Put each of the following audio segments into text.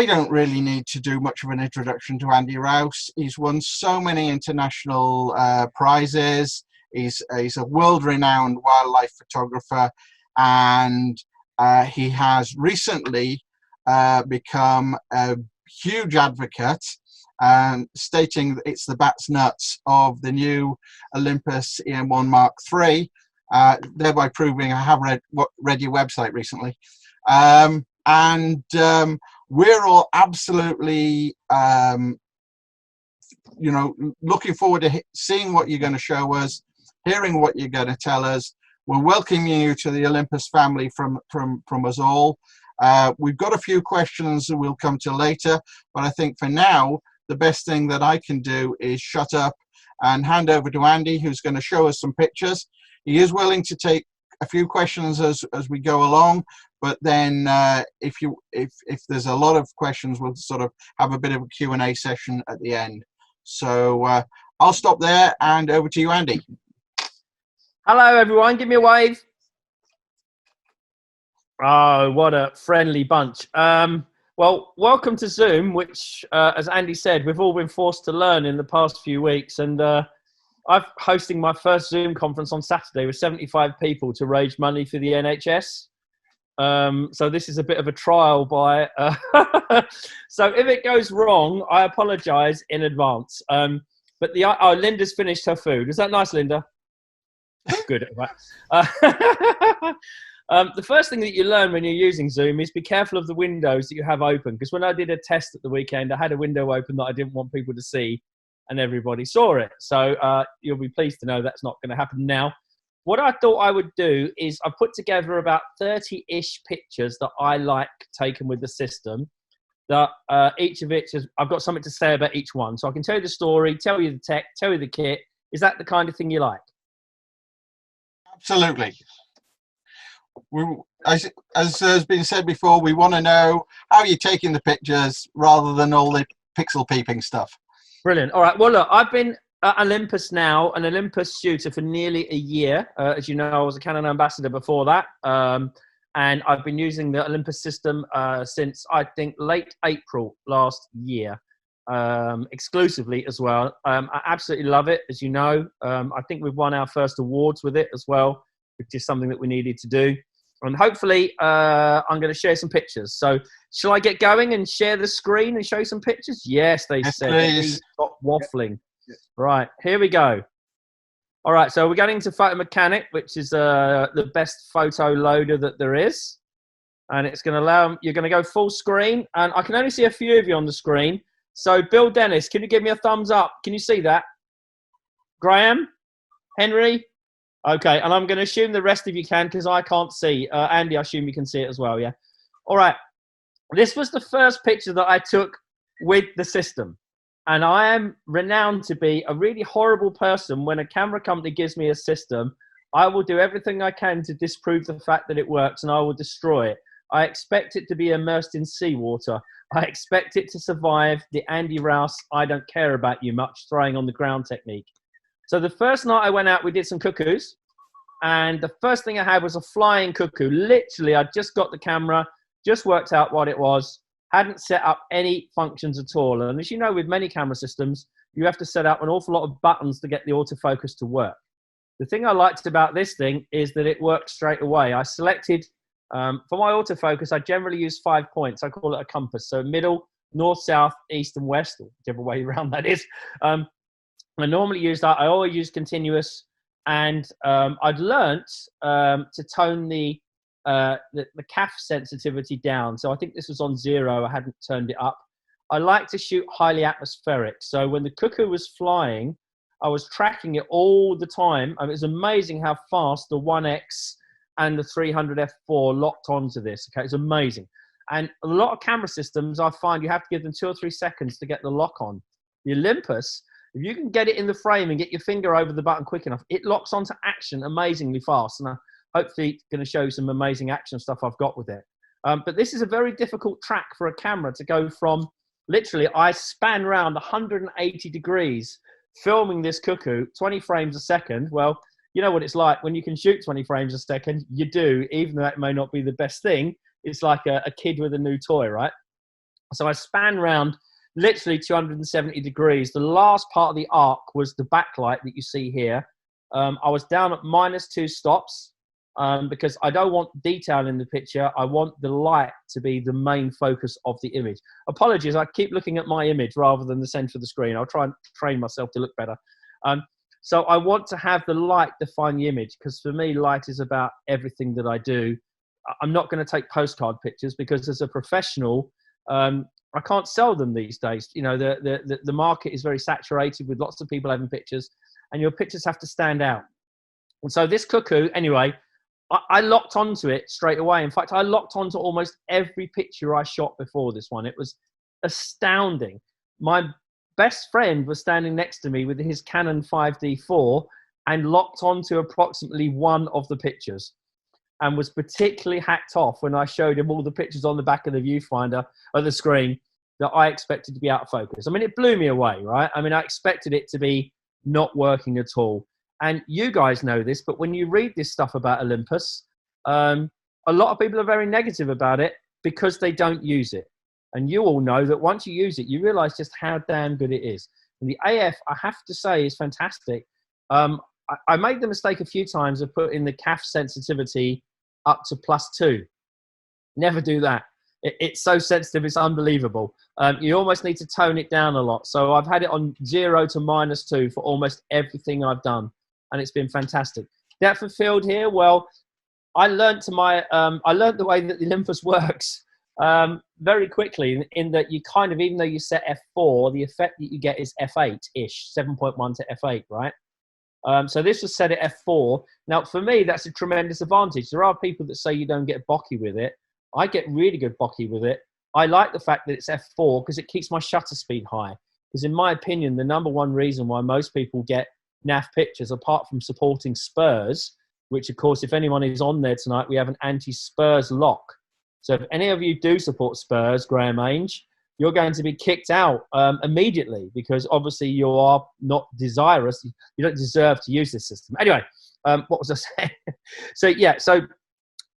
I don't really need to do much of an introduction to Andy Rouse. He's won so many international prizes. He's a world-renowned wildlife photographer, and he has recently become a huge advocate, stating that it's the bat's nuts of the new Olympus EM1 Mark III, thereby proving I have read your website recently. We're all absolutely, looking forward to seeing what you're going to show us, hearing what you're going to tell us. We're welcoming you to the Olympus family from us all. We've got a few questions that we'll come to later, but I think for now, the best thing that I can do is shut up and hand over to Andy, who's going to show us some pictures. He is willing to take a few questions as we go along, but then if there's a lot of questions, we'll sort of have a bit of a Q&A session at the end. So I'll stop there and over to you, Andy. Hello, everyone. Give me a wave. Oh, what a friendly bunch. Well, welcome to Zoom, which, as Andy said, we've all been forced to learn in the past few weeks. And I'm hosting my first Zoom conference on Saturday with 75 people to raise money for the NHS. So this is a bit of a trial by... so if it goes wrong, I apologise in advance. But Linda's finished her food. Is that nice, Linda? Good. The first thing that you learn when you're using Zoom is be careful of the windows that you have open. Because when I did a test at the weekend, I had a window open that I didn't want people to see, and everybody saw it. So you'll be pleased to know that's not going to happen now. What I thought I would do is I put together about 30-ish pictures that I like taken with the system. That each of which I've got something to say about each one. So I can tell you the story, tell you the tech, tell you the kit. Is that the kind of thing you like? Absolutely. As has been said before, we want to know how you're taking the pictures rather than all the pixel peeping stuff. Brilliant. All right. Well, look, I've been at Olympus now, an Olympus shooter for nearly a year. As you know, I was a Canon ambassador before that. And I've been using the Olympus system since, I think, late April last year, exclusively as well. I absolutely love it, as you know. I think we've won our first awards with it as well, which is something that we needed to do. And hopefully, I'm going to share some pictures. So shall I get going and share the screen and show some pictures? Yes, they said. Please. Stop waffling. Yep. Right, here we go. All right, so we're going into Photo Mechanic, which is the best photo loader that there is. And it's going to allow, you're going to go full screen. And I can only see a few of you on the screen. So Bill Dennis, can you give me a thumbs up? Can you see that? Graham? Henry? Okay, and I'm going to assume the rest of you can because I can't see. Andy, I assume you can see it as well, yeah? All right. This was the first picture that I took with the system. And I am renowned to be a really horrible person. When a camera company gives me a system, I will do everything I can to disprove the fact that it works, and I will destroy it. I expect it to be immersed in seawater. I expect it to survive the Andy Rouse, I don't care about you much, throwing on the ground technique. So the first night I went out, we did some cuckoos. And the first thing I had was a flying cuckoo. Literally, I just got the camera, just worked out what it was, hadn't set up any functions at all. And as you know, with many camera systems, you have to set up an awful lot of buttons to get the autofocus to work. The thing I liked about this thing is that it worked straight away. I selected, for my autofocus, I generally use 5 points. I call it a compass. So middle, north, south, east, and west, or whichever way around that is. I normally use that. I always use continuous. And I'd learnt to tone the CAF sensitivity down. So I think this was on 0. I hadn't turned it up. I like to shoot highly atmospheric. So when the cuckoo was flying, I was tracking it all the time. And it was amazing how fast the 1X and the 300 f4 locked onto this. Okay, it's amazing. And a lot of camera systems, I find you have to give them 2 or 3 seconds to get the lock on. The Olympus, if you can get it in the frame and get your finger over the button quick enough, it locks onto action amazingly fast. And hopefully going to show you some amazing action stuff I've got with it. But this is a very difficult track for a camera to go from, literally, I span around 180 degrees filming this cuckoo, 20 frames a second. Well, you know what it's like when you can shoot 20 frames a second, you do, even though that may not be the best thing. It's like a kid with a new toy, right? So I span round literally 270 degrees. The last part of the arc was the backlight that you see here. I was down at -2 stops because I don't want detail in the picture. I want the light to be the main focus of the image. Apologies, I keep looking at my image rather than the center of the screen. I'll try and train myself to look better. So I want to have the light define the image, because for me, light is about everything that I do. I'm not going to take postcard pictures because as a professional, I can't sell them these days. You know, the market is very saturated with lots of people having pictures, and your pictures have to stand out. And so this cuckoo, anyway, I locked onto it straight away. In fact, I locked onto almost every picture I shot before this one. It was astounding. My best friend was standing next to me with his Canon 5D4 and locked onto approximately one of the pictures, and was particularly hacked off when I showed him all the pictures on the back of the viewfinder of the screen that I expected to be out of focus. I mean, it blew me away, right? I mean, I expected it to be not working at all. And you guys know this, but when you read this stuff about Olympus, a lot of people are very negative about it because they don't use it. And you all know that once you use it, you realize just how damn good it is. And the AF, I have to say, is fantastic. I made the mistake a few times of putting the CAF sensitivity up to +2. Never do that. It's so sensitive, it's unbelievable. You almost need to tone it down a lot. So I've had it on 0 to -2 for almost everything I've done, and it's been fantastic. Depth of field here, well, I learned the way that the Olympus works very quickly, in that you kind of, even though you set f4, the effect that you get is f8-ish, 7.1 to f8, right? So this was set at f4. Now, for me, that's a tremendous advantage. There are people that say you don't get bokeh with it. I get really good bokeh with it. I like the fact that it's f4 because it keeps my shutter speed high. Because in my opinion, the #1 reason why most people get NAF pictures, apart from supporting Spurs, which of course, if anyone is on there tonight, we have an anti-Spurs lock. So if any of you do support Spurs, Graham Ainge, you're going to be kicked out immediately, because obviously you are not desirous. You don't deserve to use this system. Anyway, what was I saying? So yeah, so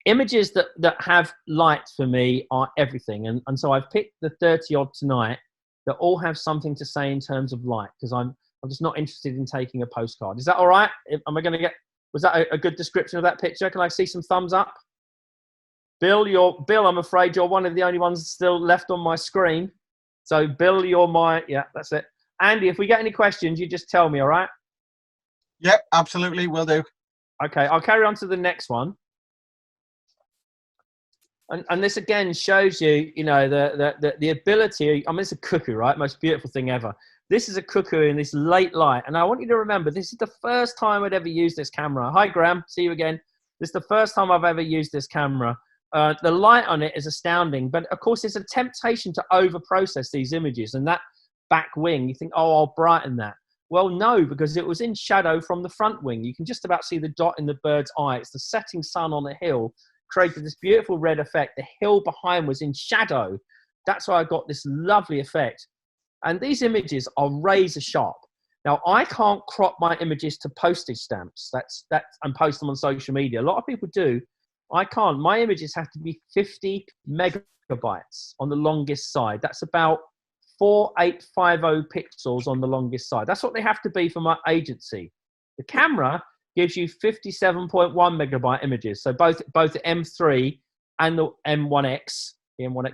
images that have light for me are everything. And so I've picked the 30 odd tonight that all have something to say in terms of light, because I'm just not interested in taking a postcard. Is that all right? Am I going to get, was that a good description of that picture? Can I see some thumbs up? Bill, I'm afraid you're one of the only ones still left on my screen. So Bill, yeah, that's it. Andy, if we get any questions, you just tell me, all right? Yep, absolutely, will do. Okay, I'll carry on to the next one. And this again shows you, you know, the ability. I mean, it's a cuckoo, right? Most beautiful thing ever. This is a cuckoo in this late light. And I want you to remember, this is the first time I'd ever used this camera. Hi, Graham. See you again. This is the first time I've ever used this camera. The light on it is astounding. But, of course, it's a temptation to over-process these images. And that back wing, you think, oh, I'll brighten that. Well, no, because it was in shadow from the front wing. You can just about see the dot in the bird's eye. It's the setting sun on a hill created this beautiful red effect. The hill behind was in shadow. That's why I got this lovely effect. And these images are razor sharp. Now, I can't crop my images to postage stamps and post them on social media. A lot of people do. I can't. My images have to be 50 megabytes on the longest side. That's about 4850 pixels on the longest side. That's what they have to be for my agency. The camera gives you 57.1 megabyte images. So both the M3 and the M1X,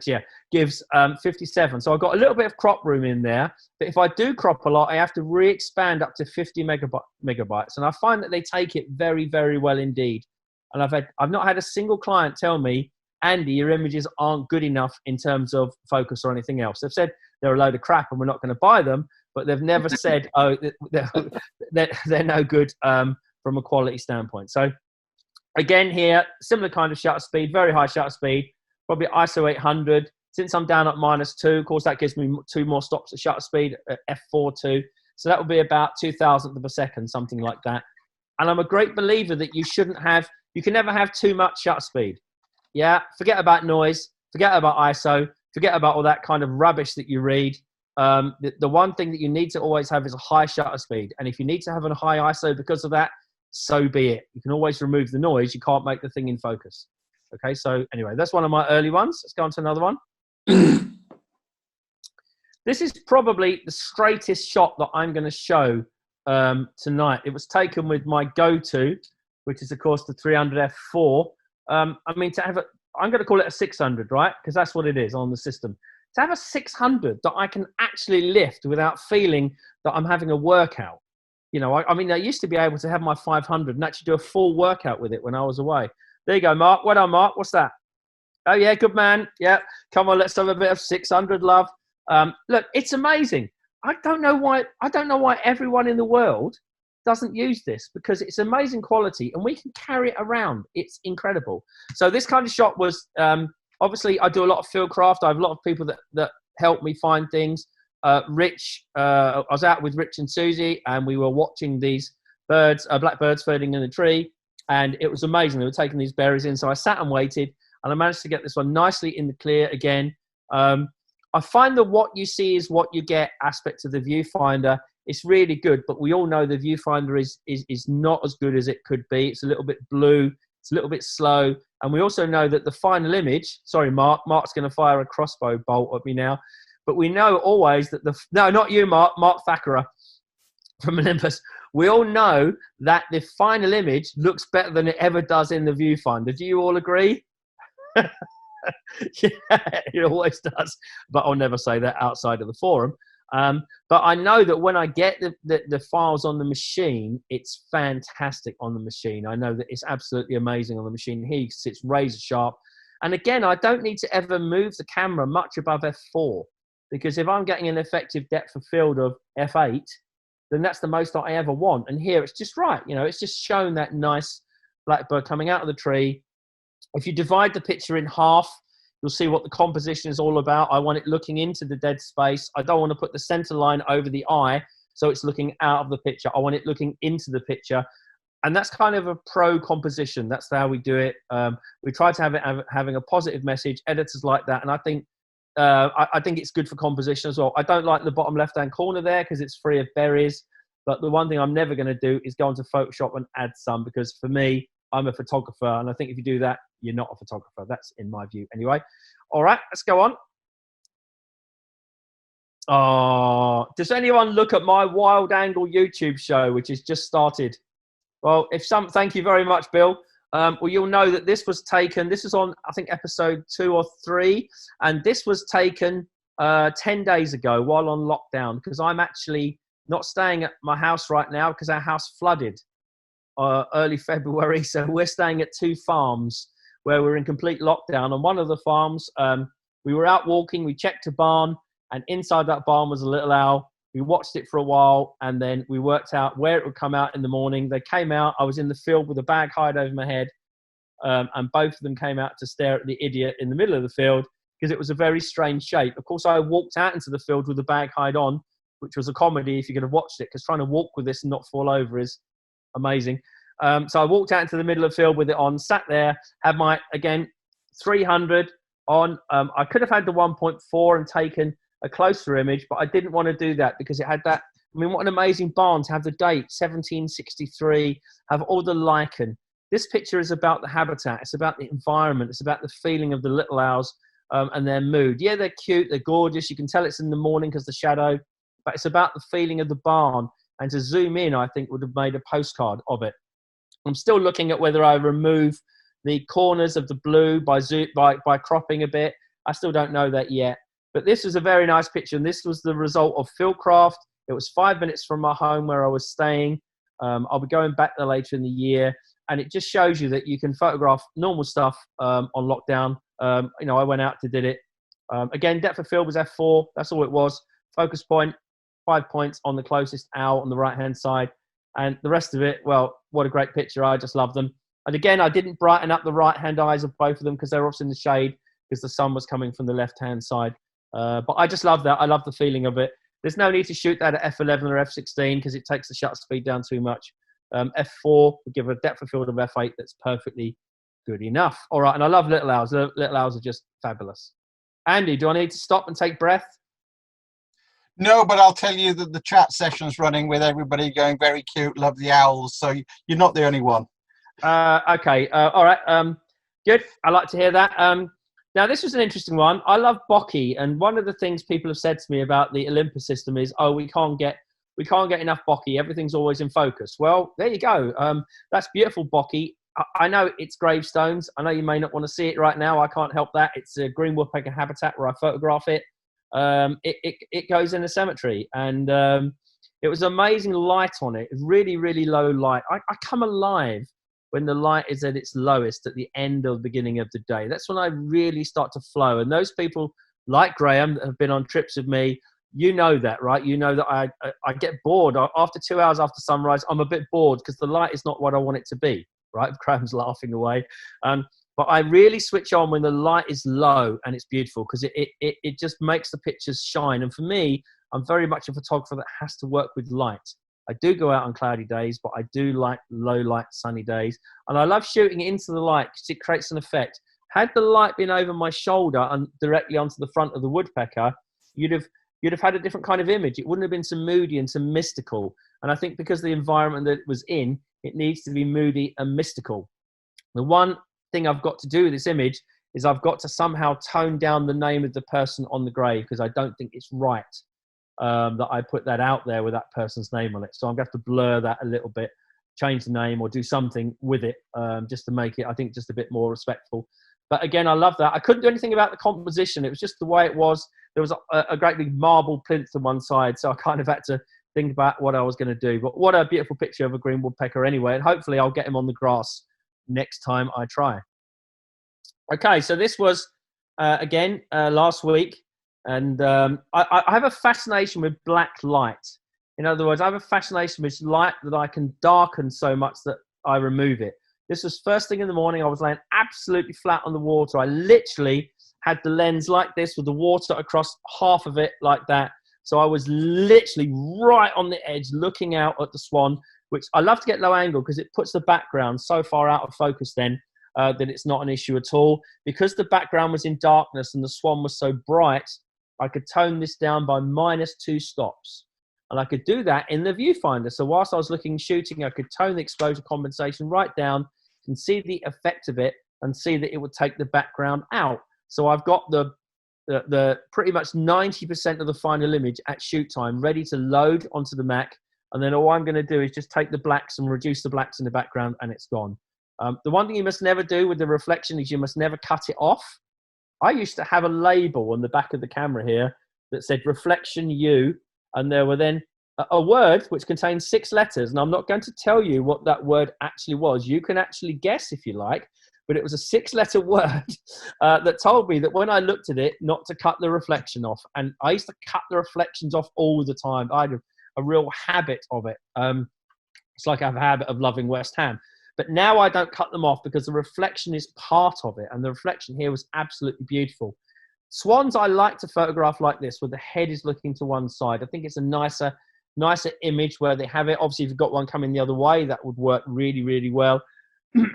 yeah, gives 57. So I've got a little bit of crop room in there. But if I do crop a lot, I have to re-expand up to 50 megabytes. And I find that they take it very, very well indeed. And I've not had a single client tell me, Andy, your images aren't good enough in terms of focus or anything else. They've said they're a load of crap and we're not going to buy them, but they've never said, oh, they're no good from a quality standpoint. So again here, similar kind of shutter speed, very high shutter speed, probably ISO 800. Since I'm down at -2, of course, that gives me 2 more stops at shutter speed at f4 too. So that would be about 2,000th of a second, something like that. And I'm a great believer that you can never have too much shutter speed. Yeah, forget about noise, forget about ISO, forget about all that kind of rubbish that you read. The one thing that you need to always have is a high shutter speed. And if you need to have a high ISO because of that, so be it. You can always remove the noise. You can't make the thing in focus. Okay, so anyway, that's one of my early ones. Let's go on to another one. This is probably the straightest shot that I'm going to show tonight. It was taken with my go-to, which is, of course, the 300 f4. I mean, I'm going to call it a 600, right? Because that's what it is on the system. To have a 600 that I can actually lift without feeling that I'm having a workout. You know, I mean, I used to be able to have my 500 and actually do a full workout with it when I was away. There you go, Mark. Well done, Mark. What's that? Oh, yeah, good man. Yeah, come on, let's have a bit of 600 love. Look, it's amazing. I don't know why everyone in the world doesn't use this, because it's amazing quality and we can carry it around. It's incredible. So this kind of shot was, obviously I do a lot of Fieldcraft. I have a lot of people that help me find things. Rich, I was out with Rich and Susie and we were watching these birds, blackbirds feeding in the tree, and it was amazing. They were taking these berries in. So I sat and waited, and I managed to get this one nicely in the clear again. I find that what you see is what you get aspect of the viewfinder. It's really good, but we all know the viewfinder is not as good as it could be. It's a little bit blue. It's a little bit slow. And we also know that the final image, sorry, Mark's going to fire a crossbow bolt at me now. But we know always that no, not you, Mark Thackeray from Olympus. We all know that the final image looks better than it ever does in the viewfinder. Do you all agree? Yeah, it always does, but I'll never say that outside of the forum. But I know that when I get the files on the machine, it's fantastic on the machine. I know that it's absolutely amazing on the machine. Here sits razor sharp. And again, I don't need to ever move the camera much above f4, because if I'm getting an effective depth of field of f8, then that's the most that I ever want. And here it's just right. You know, it's just showing that nice blackbird coming out of the tree. If you divide the picture in half, you'll see what the composition is all about. I want it looking into the dead space. I don't want to put the center line over the eye so it's looking out of the picture. I want it looking into the picture. And that's kind of a pro composition. That's how we do it. We try to have it having a positive message. Editors like that. And I think it's good for composition as well. I don't like the bottom left-hand corner there because it's free of berries. But the one thing I'm never going to do is go into Photoshop and add some, because for me, I'm a photographer, and I think if you do that, you're not a photographer. That's in my view anyway. All right, let's go on. Oh, does anyone look at my Wild Angle YouTube show, which has just started? Well, thank you very much, Bill. Well, you'll know that this was taken, this is on, I think, episode 2 or 3, and this was taken 10 days ago while on lockdown, because I'm actually not staying at my house right now because our house flooded early February. So we're staying at 2 farms where we're in complete lockdown. On one of the farms, we were out walking, we checked a barn, and inside that barn was a little owl. We watched it for a while, and then we worked out where it would come out in the morning. They came out. I was in the field with a bag hide over my head, and both of them came out to stare at the idiot in the middle of the field because it was a very strange shape. Of course, I walked out into the field with the bag hide on, which was a comedy if you could have watched it, because trying to walk with this and not fall over is amazing. So I walked out into the middle of the field with it on, sat there, had my, again, 300 on. I could have had the 1.4 and taken a closer image, but I didn't want to do that because it had that. I mean, what an amazing barn to have the date 1763, have all the lichen. This picture is about the habitat. It's about the environment. It's about the feeling of the little owls and their mood. Yeah, they're cute. They're gorgeous. You can tell it's in the morning because the shadow, but it's about the feeling of the barn. And to zoom in, I think would have made a postcard of it. I'm still looking at whether I remove the corners of the blue by cropping a bit. I still don't know that yet. But this was a very nice picture, and this was the result of Fieldcraft. It was 5 minutes from my home where I was staying. I'll be going back there later in the year, and it just shows you that you can photograph normal stuff on lockdown. You know, I went out to did it. Again, depth of field was f4. That's all it was. Focus point, 5 points on the closest owl on the right-hand side. And the rest of it, well, what a great picture. I just love them. And again, I didn't brighten up the right-hand eyes of both of them because they were also in the shade because the sun was coming from the left-hand side. But I just love that. I love the feeling of it. There's no need to shoot that at f11 or f16 because it takes the shutter speed down too much. F4 will give a depth of field of f8 that's perfectly good enough. All right, and I love little owls. Little owls are just fabulous. Andy, do I need to stop and take breath? No, but I'll tell you that the chat session's running with everybody going very cute, love the owls. So you're not the only one. Okay. All right. Good. I like to hear that. Now, this was an interesting one. I love bokeh, and one of the things people have said to me about the Olympus system is, oh, we can't get enough bokeh. Everything's always in focus. Well, there you go. That's beautiful bokeh. I know it's gravestones. I know you may not want to see it right now. I can't help that. It's a green woodpecker habitat where I photograph it. It goes in a cemetery, and it was amazing light on it. Really, really low light. I come alive when the light is at its lowest at the end or the beginning of the day. That's when I really start to flow. And those people like Graham that have been on trips with me, you know that, right? You know that I get bored. After 2 hours after sunrise, I'm a bit bored because the light is not what I want it to be, right? Graham's laughing away. But I really switch on when the light is low and it's beautiful because it just makes the pictures shine. And for me, I'm very much a photographer that has to work with light. I do go out on cloudy days, but I do like low light, sunny days. And I love shooting into the light because it creates an effect. Had the light been over my shoulder and directly onto the front of the woodpecker, you'd have had a different kind of image. It wouldn't have been so moody and so mystical. And I think because the environment that it was in, it needs to be moody and mystical. The one thing I've got to do with this image is I've got to somehow tone down the name of the person on the grave because I don't think it's right that I put that out there with that person's name on it. So I'm going to have to blur that a little bit, change the name or do something with it just to make it, I think, just a bit more respectful. But again, I love that. I couldn't do anything about the composition. It was just the way it was. There was a great big marble plinth on one side, so I kind of had to think about what I was going to do. But what a beautiful picture of a green woodpecker anyway, and hopefully I'll get him on the grass next time I try. Okay, so this was, again, last week. And I have a fascination with black light. In other words, I have a fascination with light that I can darken so much that I remove it. This was first thing in the morning. I was laying absolutely flat on the water. I literally had the lens like this with the water across half of it like that. So I was literally right on the edge looking out at the swan, which I love to get low angle because it puts the background so far out of focus then that it's not an issue at all. Because the background was in darkness and the swan was so bright, I could tone this down by -2 stops. And I could do that in the viewfinder. So whilst I was shooting, I could tone the exposure compensation right down and see the effect of it and see that it would take the background out. So I've got the pretty much 90% of the final image at shoot time ready to load onto the Mac. And then all I'm going to do is just take the blacks and reduce the blacks in the background and it's gone. The one thing you must never do with the reflection is you must never cut it off. I used to have a label on the back of the camera here that said reflection U, and there were then a word which contained 6 letters. And I'm not going to tell you what that word actually was. You can actually guess if you like, but it was a 6-letter word that told me that when I looked at it, not to cut the reflection off. And I used to cut the reflections off all the time. I had a real habit of it. It's like I have a habit of loving West Ham. But now I don't cut them off because the reflection is part of it. And the reflection here was absolutely beautiful. Swans I like to photograph like this, where the head is looking to one side. I think it's a nicer image where they have it. Obviously, if you've got one coming the other way, that would work really, really well.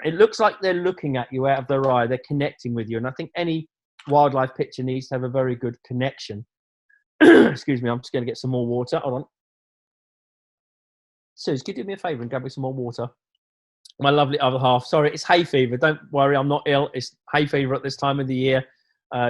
It looks like they're looking at you out of their eye. They're connecting with you. And I think any wildlife picture needs to have a very good connection. Excuse me, I'm just going to get some more water. Hold on. Suze, could you do me a favour and grab me some more water? My lovely other half. Sorry, it's hay fever. Don't worry, I'm not ill. It's hay fever at this time of the year.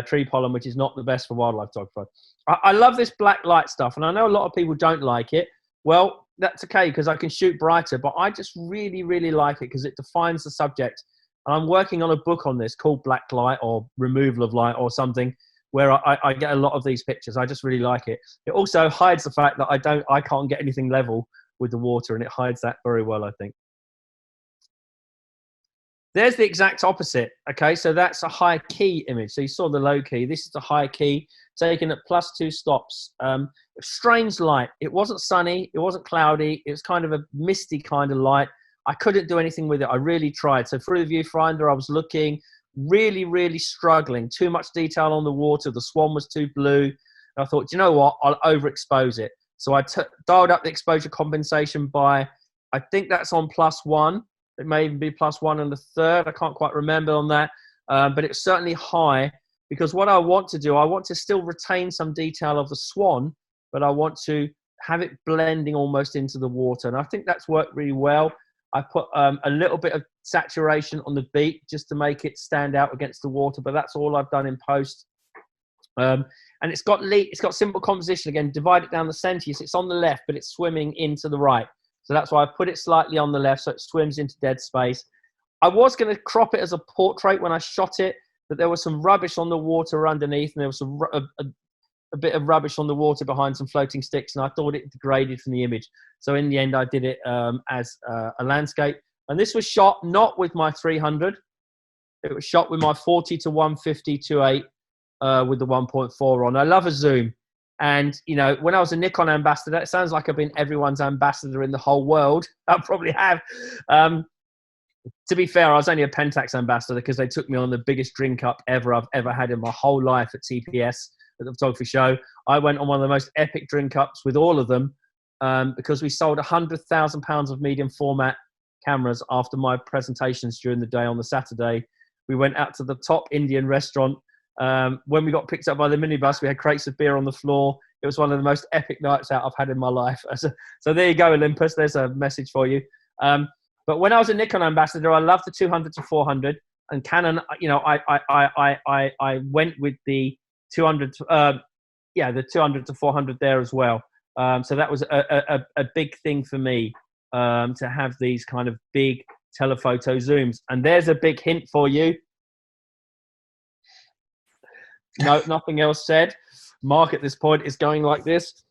Tree pollen, which is not the best for wildlife photography. I love this black light stuff, and I know a lot of people don't like it. Well, that's okay because I can shoot brighter, but I just really, really like it because it defines the subject. And I'm working on a book on this called Black Light or Removal of Light or something, where I get a lot of these pictures. I just really like it. It also hides the fact that I can't get anything level with the water, and it hides that very well, I think. There's the exact opposite. Okay, so that's a high key image. So you saw the low key. This is the high key, taken at +2 stops. Strange light. It wasn't sunny. It wasn't cloudy. It was kind of a misty kind of light. I couldn't do anything with it. I really tried. So through the viewfinder, I was looking, really, really struggling. Too much detail on the water. The swan was too blue. And I thought, you know what? I'll overexpose it. So I dialed up the exposure compensation by, I think that's on +1. It may even be +1 and a third. I can't quite remember on that. But it's certainly high because what I want to do, I want to still retain some detail of the swan, but I want to have it blending almost into the water. And I think that's worked really well. I put a little bit of saturation on the beak just to make it stand out against the water, but that's all I've done in post. And it's got simple composition again. Divide it down the center. It's on the left, but it's swimming into the right. So that's why I put it slightly on the left, so it swims into dead space. I was going to crop it as a portrait when I shot it, but there was some rubbish on the water underneath, and there was a bit of rubbish on the water behind some floating sticks, and I thought it degraded from the image. So in the end, I did it as a landscape. And this was shot not with my 300. It was shot with my 40 to 150 2.8 with the 1.4 on. I love a zoom. And, you know, when I was a Nikon ambassador, it sounds like I've been everyone's ambassador in the whole world. I probably have. To be fair, I was only a Pentax ambassador because they took me on the biggest drink up I've ever had in my whole life at TPS, at the photography show. I went on one of the most epic drink ups with all of them because we sold £100,000 of medium format cameras after my presentations during the day on the Saturday. We went out to the top Indian restaurant. When we got picked up by the minibus, we had crates of beer on the floor. It was one of the most epic nights out I've had in my life. So there you go, Olympus. There's a message for you. But when I was a Nikon ambassador, I loved the 200 to 400, and Canon. You know, I went with the 200. The 200 to 400 there as well. So that was a big thing for me to have these kind of big telephoto zooms. And there's a big hint for you. No, nothing else said. Mark at this point is going like this.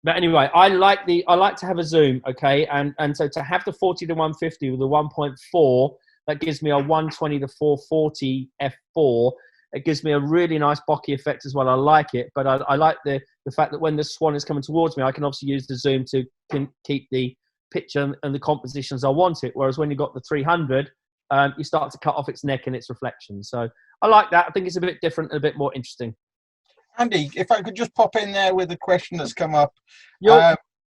But anyway, I like to have a zoom, okay, and so to have the 40 to 150 with the 1.4, that gives me a 120 to 440 f4. It gives me a really nice bokeh effect as well. I like it, but I like the fact that when the swan is coming towards me, I can obviously use the zoom to keep the picture and the compositions I want it. Whereas when you've got the 300, you start to cut off its neck and its reflection. So I like that. I think it's a bit different and a bit more interesting. Andy, if I could just pop in there with a question that's come up.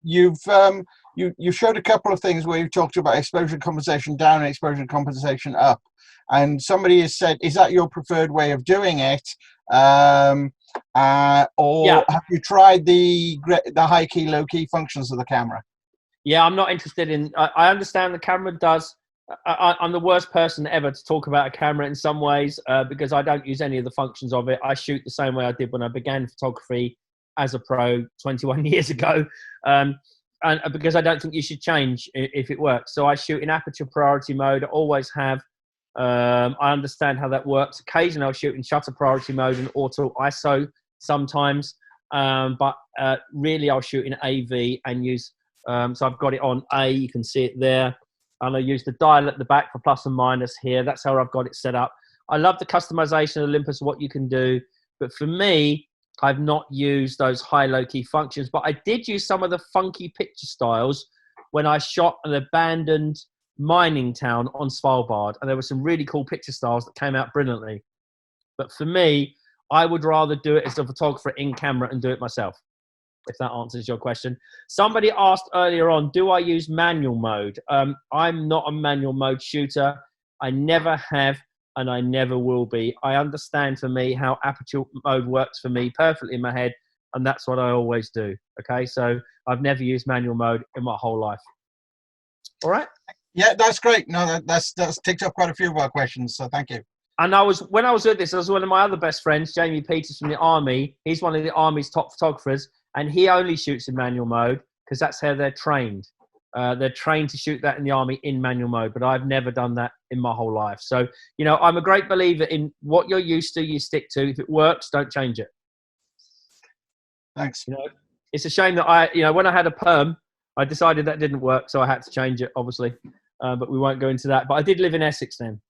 You showed a couple of things where you talked about exposure compensation down and exposure compensation up, and somebody has said, is that your preferred way of doing it, or have you tried the high key low key functions of the camera? Yeah, I'm not interested in. I understand the camera does. I'm the worst person ever to talk about a camera in some ways because I don't use any of the functions of it. I shoot the same way I did when I began photography as a pro 21 years ago, and because I don't think you should change if it works. So I shoot in aperture priority mode. I always have. I understand how that works. Occasionally I'll shoot in shutter priority mode and auto ISO sometimes, but really I'll shoot in AV and use. So I've got it on A. You can see it there. And I use the dial at the back for plus and minus here. That's how I've got it set up. I love the customization of Olympus, what you can do. But for me, I've not used those high low-key functions. But I did use some of the funky picture styles when I shot an abandoned mining town on Svalbard. And there were some really cool picture styles that came out brilliantly. But for me, I would rather do it as a photographer in camera and do it myself, if that answers your question. Somebody asked earlier on, do I use manual mode? I'm not a manual mode shooter. I never have, and I never will be. I understand for me how aperture mode works for me perfectly in my head, and that's what I always do. Okay, so I've never used manual mode in my whole life. All right? Yeah, that's great. No, that's ticked up quite a few of our questions, so thank you. And when I was at this, I was one of my other best friends, Jamie Peters from the Army. He's one of the Army's top photographers. And he only shoots in manual mode because that's how they're trained. They're trained to shoot that in the Army in manual mode, but I've never done that in my whole life. So, you know, I'm a great believer in what you're used to, you stick to. If it works, don't change it. Thanks. You know, it's a shame that when I had a perm, I decided that didn't work, so I had to change it, obviously. But we won't go into that. But I did live in Essex then.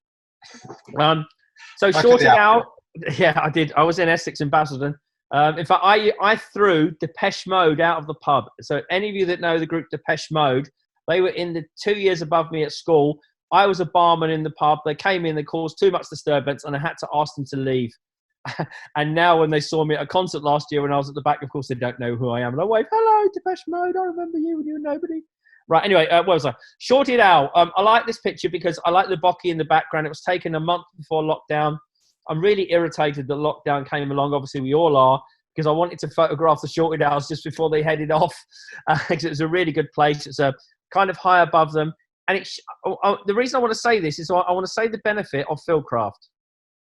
So shorting out, yeah, I did. I was in Essex in Basildon. In fact, I threw Depeche Mode out of the pub. So any of you that know the group Depeche Mode, they were in the 2 years above me at school. I was a barman in the pub. They came in, they caused too much disturbance, and I had to ask them to leave. And now when they saw me at a concert last year when I was at the back, of course, they don't know who I am. And I wave, hello, Depeche Mode, I remember you when you were nobody. Right, anyway, what was I? Shorted out. I like this picture because I like the bokeh in the background. It was taken a month before lockdown. I'm really irritated that lockdown came along. Obviously, we all are, because I wanted to photograph the shorted owls just before they headed off. Because it was a really good place. It's a kind of high above them. And the reason I want to say this is I want to say the benefit of Fieldcraft.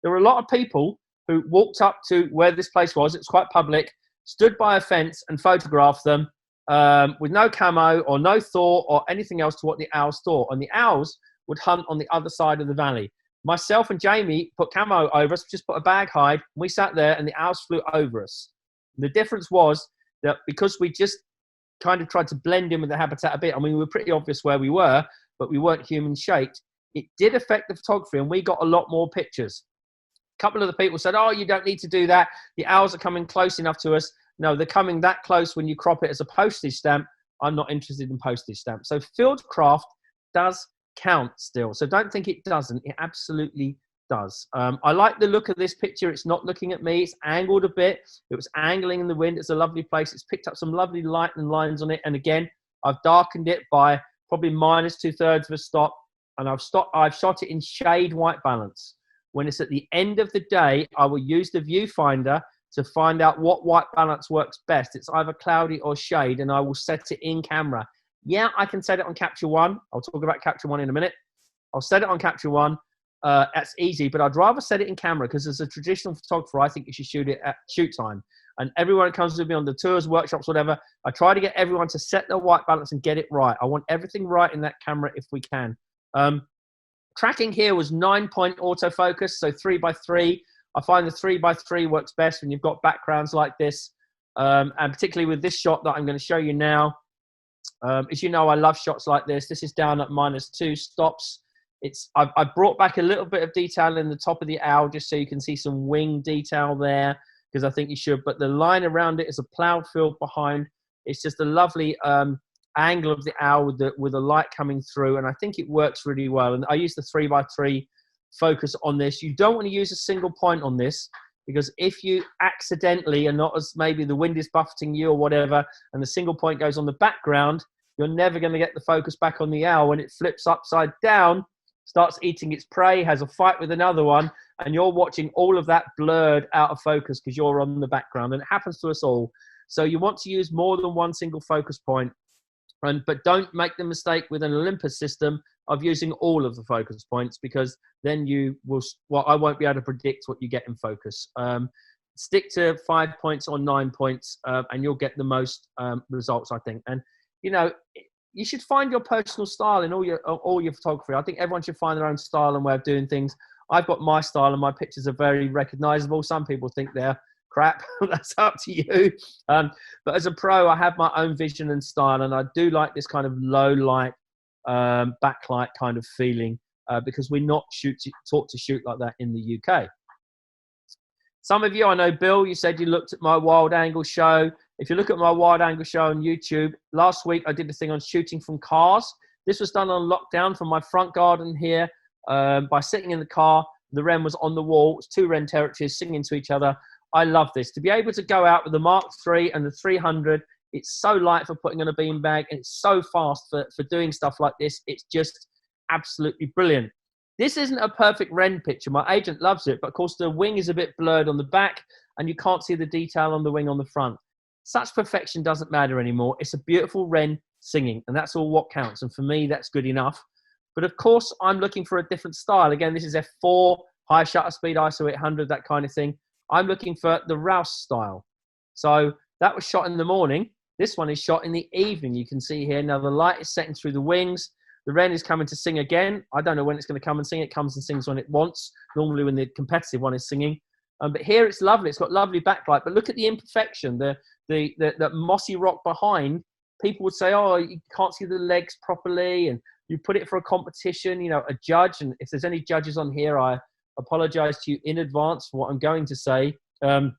There were a lot of people who walked up to where this place was. It's quite public, stood by a fence and photographed them with no camo or no thought or anything else to what the owls thought. And the owls would hunt on the other side of the valley. Myself and Jamie put camo over us, just put a bag hide. We sat there and the owls flew over us. The difference was that because we just kind of tried to blend in with the habitat a bit, I mean, we were pretty obvious where we were, but we weren't human shaped. It did affect the photography and we got a lot more pictures. A couple of the people said, oh, you don't need to do that. The owls are coming close enough to us. No, they're coming that close when you crop it as a postage stamp. I'm not interested in postage stamps. So Fieldcraft does count still. So don't think it doesn't. It absolutely does. I like the look of this picture. It's not looking at me. It's angled a bit. It was angling in the wind. It's a lovely place. It's picked up some lovely light and lines on it. And again, I've darkened it by probably minus 2/3 of a stop. And I've shot it in shade white balance. When it's at the end of the day, I will use the viewfinder to find out what white balance works best. It's either cloudy or shade, and I will set it in camera. Yeah, I can set it on capture one. I'll talk about capture one in a minute. I'll set it on capture one. That's easy, but I'd rather set it in camera because as a traditional photographer, I think you should shoot it at shoot time. And everyone that comes with me on the tours, workshops, whatever, I try to get everyone to set their white balance and get it right. I want everything right in that camera if we can. Tracking here was 9-point autofocus, so 3x3. I find the 3x3 works best when you've got backgrounds like this, and particularly with this shot that I'm going to show you now. As you know, I love shots like this. This is down at -2 stops. I brought back a little bit of detail in the top of the owl just so you can see some wing detail there, because I think you should. But the line around it is a ploughed field behind. It's just a lovely angle of the owl with the light coming through, and I think it works really well. And I use the 3x3 focus on this. You don't want to use a single point on this, because if you accidentally, and not as maybe the wind is buffeting you or whatever, and the single point goes on the background, you're never going to get the focus back on the owl. When it flips upside down, starts eating its prey, has a fight with another one, and you're watching all of that blurred out of focus because you're on the background, and it happens to us all. So you want to use more than one single focus point. But don't make the mistake with an Olympus system of using all of the focus points, because then I won't be able to predict what you get in focus. Stick to 5 points or 9 points, and you'll get the most results, I think. And, you know, you should find your personal style in all your photography. I think everyone should find their own style and way of doing things. I've got my style and my pictures are very recognizable. Some people think they're crap. That's up to you. But as a pro, I have my own vision and style, and I do like this kind of low light, backlight kind of feeling, because we're not taught to shoot like that in the UK. Some of you, I know, Bill, you said you looked at my wide angle show. If you look at my wide angle show on YouTube, last week I did a thing on shooting from cars. This was done on lockdown from my front garden here, by sitting in the car. The wren was on the wall. It's 2 wren territories singing to each other. I love this. To be able to go out with the Mark III and the 300, it's so light for putting on a beanbag, and it's so fast for doing stuff like this. It's just absolutely brilliant. This isn't a perfect wren picture. My agent loves it, but of course the wing is a bit blurred on the back, and you can't see the detail on the wing on the front. Such perfection doesn't matter anymore. It's a beautiful wren singing, and that's all what counts. And for me, that's good enough. But of course, I'm looking for a different style. Again, this is f4, high shutter speed, ISO 800, that kind of thing. I'm looking for the Rouse style. So that was shot in the morning. This one is shot in the evening. You can see here now the light is setting through the wings. The wren is coming to sing again. I don't know when it's going to come and sing. It comes and sings when it wants, normally when the competitive one is singing. But here it's lovely. It's got lovely backlight. But look at the imperfection, the mossy rock behind. People would say, oh, you can't see the legs properly, and you put it for a competition, you know, a judge. And if there's any judges on here, I apologize to you in advance for what I'm going to say. But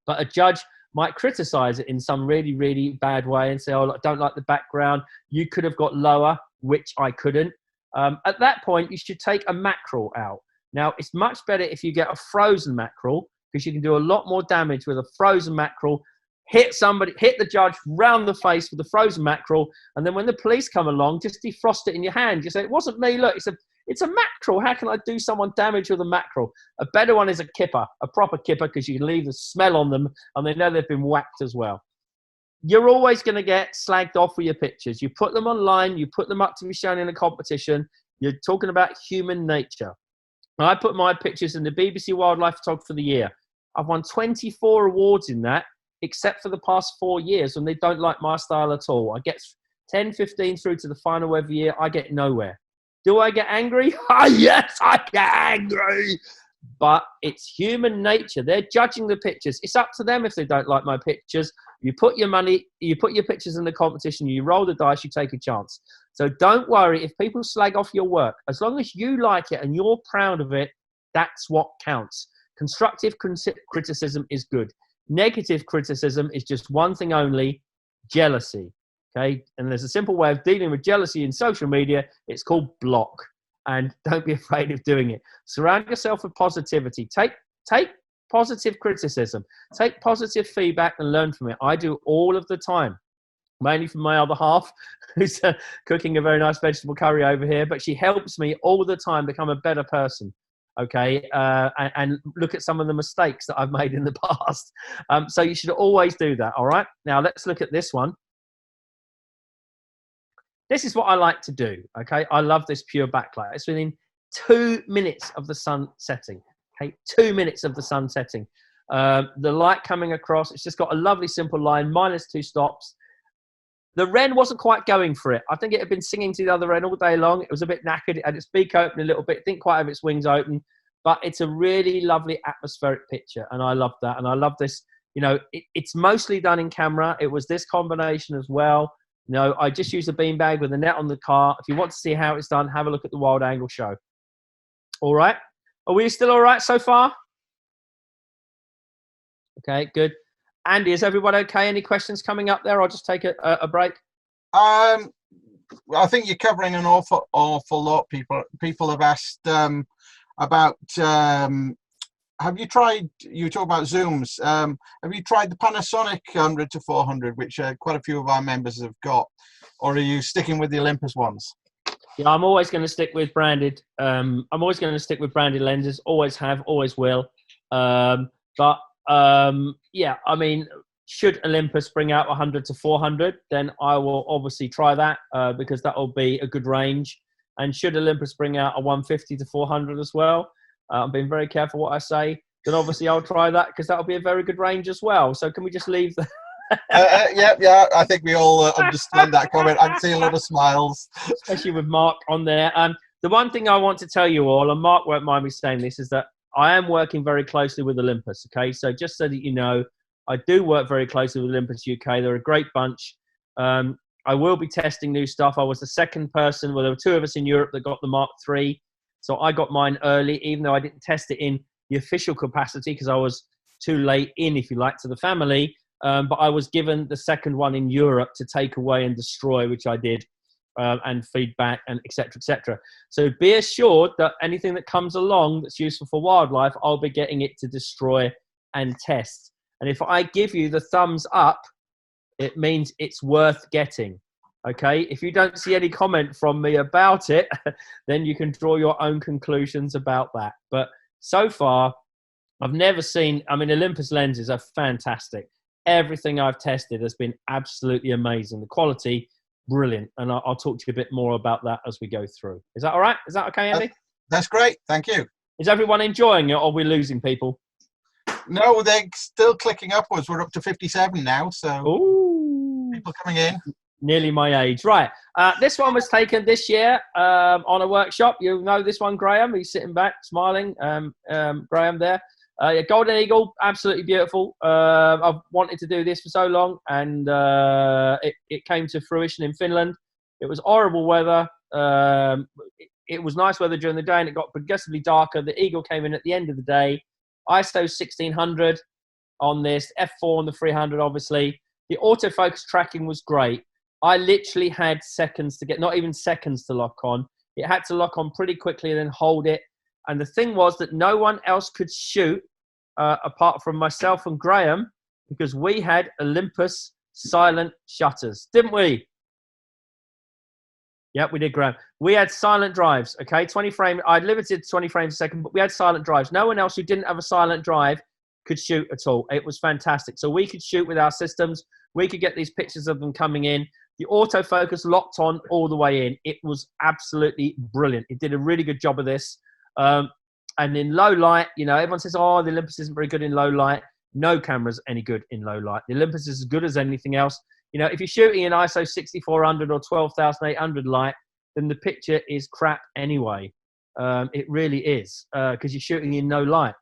a judge might criticize it in some really, really bad way and say, oh, I don't like the background. You could have got lower, which I couldn't. At that point, you should take a mackerel out. Now, it's much better if you get a frozen mackerel, because you can do a lot more damage with a frozen mackerel. Hit the judge round the face with the frozen mackerel, and then when the police come along, just defrost it in your hand. You say, it wasn't me, look, it's a mackerel. How can I do someone damage with a mackerel? A better one is a kipper, a proper kipper, because you can leave the smell on them, and they know they've been whacked as well. you're always going to get slagged off for your pictures. You put them online, you put them up to be shown in a competition. You're talking about human nature. I put my pictures in the BBC Wildlife Photographer of the Year. I've won 24 awards in that, except for the past 4 years when they don't like my style at all. I get 10, 15 through to the final every year. I get nowhere. Do I get angry? Oh, yes, I get angry. But it's human nature. They're judging the pictures. It's up to them if they don't like my pictures. You put your money, you put your pictures in the competition, you roll the dice, you take a chance. So don't worry if people slag off your work. As long as you like it and you're proud of it, that's what counts. Constructive criticism is good. Negative criticism is just one thing only, jealousy. Okay? And there's a simple way of dealing with jealousy in social media. It's called block. And don't be afraid of doing it. Surround yourself with positivity. Take positive criticism. Take positive feedback and learn from it. I do all of the time, mainly from my other half, who's cooking a very nice vegetable curry over here. But she helps me all the time become a better person. Okay, and look at some of the mistakes that I've made in the past. So you should always do that. All right. Now let's look at this one. This is what I like to do, okay? I love this pure backlight. It's within 2 minutes of the sun setting, okay? 2 minutes of the sun setting. The light coming across, it's just got a lovely simple line, minus 2 stops. The wren wasn't quite going for it. I think it had been singing to the other wren all day long. It was a bit knackered. It had its beak open a little bit, didn't quite have its wings open, but it's a really lovely atmospheric picture, and I love that. And I love this, you know, it's mostly done in camera. It was this combination as well. No, I just use a beanbag with a net on the car. If you want to see how it's done, have a look at the Wild Angle show. All right. Are we still all right so far? Okay, good. Andy, is everyone okay? Any questions coming up there? I'll just take a break. I think you're covering an awful lot. People have asked about. Have you tried? You talk about zooms. Have you tried the Panasonic 100 to 400, which quite a few of our members have got, or are you sticking with the Olympus ones? Yeah, I'm always going to stick with branded. I'm always going to stick with branded lenses. Always have, always will. Yeah, I mean, should Olympus bring out 100 to 400, then I will obviously try that because that will be a good range. And should Olympus bring out a 150 to 400 as well, I'm being very careful what I say, then obviously I'll try that because that'll be a very good range as well. So can we just leave the... Yeah, I think we all understand that comment. I can see a lot of smiles. Especially with Mark on there. The one thing I want to tell you all, and Mark won't mind me saying this, is that I am working very closely with Olympus, okay? So just so that you know, I do work very closely with Olympus UK. They're a great bunch. I will be testing new stuff. I was the second person, well, there were 2 of us in Europe that got the Mark III. So I got mine early, even though I didn't test it in the official capacity because I was too late in, if you like, to the family. But I was given the second one in Europe to take away and destroy, which I did, and feedback and et cetera, et cetera. So be assured that anything that comes along that's useful for wildlife, I'll be getting it to destroy and test. And if I give you the thumbs up, it means it's worth getting. Okay, if you don't see any comment from me about it, then you can draw your own conclusions about that. But so far, I've never seen, I mean, Olympus lenses are fantastic. Everything I've tested has been absolutely amazing. The quality, brilliant. And I'll talk to you a bit more about that as we go through. Is that all right? Is that okay, Andy? That's great. Thank you. Is everyone enjoying it, or are we losing people? No, they're still clicking upwards. We're up to 57 now, so Ooh. People coming in. Nearly my age. Right. This one was taken this year on a workshop. You know this one, Graham. He's sitting back, smiling. Graham there. Golden Eagle, absolutely beautiful. I've wanted to do this for so long, and it came to fruition in Finland. It was horrible weather. It was nice weather during the day, and it got progressively darker. The Eagle came in at the end of the day. ISO 1600 on this, F4 on the 300, obviously. The autofocus tracking was great. I literally had seconds to get, not even seconds to lock on. It had to lock on pretty quickly and then hold it. And the thing was that no one else could shoot apart from myself and Graham because we had Olympus silent shutters, didn't we? Yep, we did, Graham. We had silent drives, okay? 20 frame, I limited 20 frames a second, but we had silent drives. No one else who didn't have a silent drive could shoot at all. It was fantastic. So we could shoot with our systems. we could get these pictures of them coming in. The autofocus locked on all the way in. It was absolutely brilliant. It did a really good job of this. And in low light, you know, everyone says, oh, the Olympus isn't very good in low light. No camera's any good in low light. The Olympus is as good as anything else. You know, if you're shooting in ISO 6400 or 12,800 light, then the picture is crap anyway. It really is, because you're shooting in no light.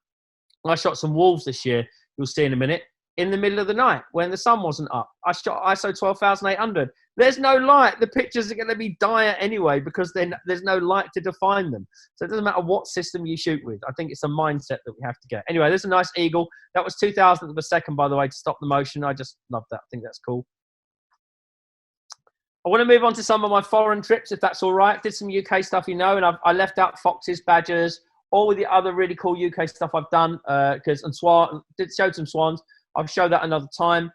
I shot some wolves this year, you'll see in a minute, in the middle of the night when the sun wasn't up. I shot ISO 12,800. There's no light. The pictures are going to be dire anyway because then there's no light to define them. So it doesn't matter what system you shoot with. I think it's a mindset that we have to get. Anyway, there's a nice eagle. That was 2,000th of a second, by the way, to stop the motion. I just love that. I think that's cool. I want to move on to some of my foreign trips, if that's all right. Did some UK stuff, you know, and I left out foxes, badgers, all the other really cool UK stuff I've done, and swan, did show some swans. I'll show that another time.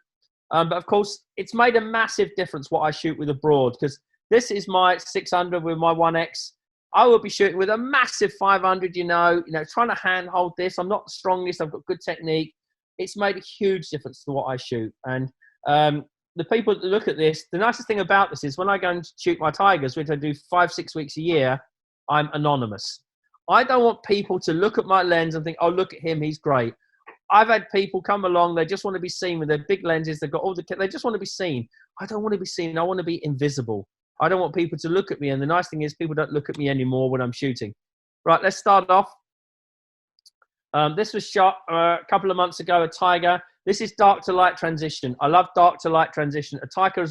But of course, it's made a massive difference what I shoot with abroad, because this is my 600 with my 1X. I will be shooting with a massive 500, you know, trying to handhold this. I'm not the strongest. I've got good technique. It's made a huge difference to what I shoot. And the people that look at this, the nicest thing about this is when I go and shoot my tigers, which I do 5-6 weeks a year, I'm anonymous. I don't want people to look at my lens and think, oh, look at him, he's great. I've had people come along, they just want to be seen with their big lenses, they've got all they just want to be seen. I don't want to be seen, I want to be invisible. I don't want people to look at me, and the nice thing is people don't look at me anymore when I'm shooting. Right, let's start off. This was shot a couple of months ago, a tiger. This is dark to light transition. I love dark to light transition. A tiger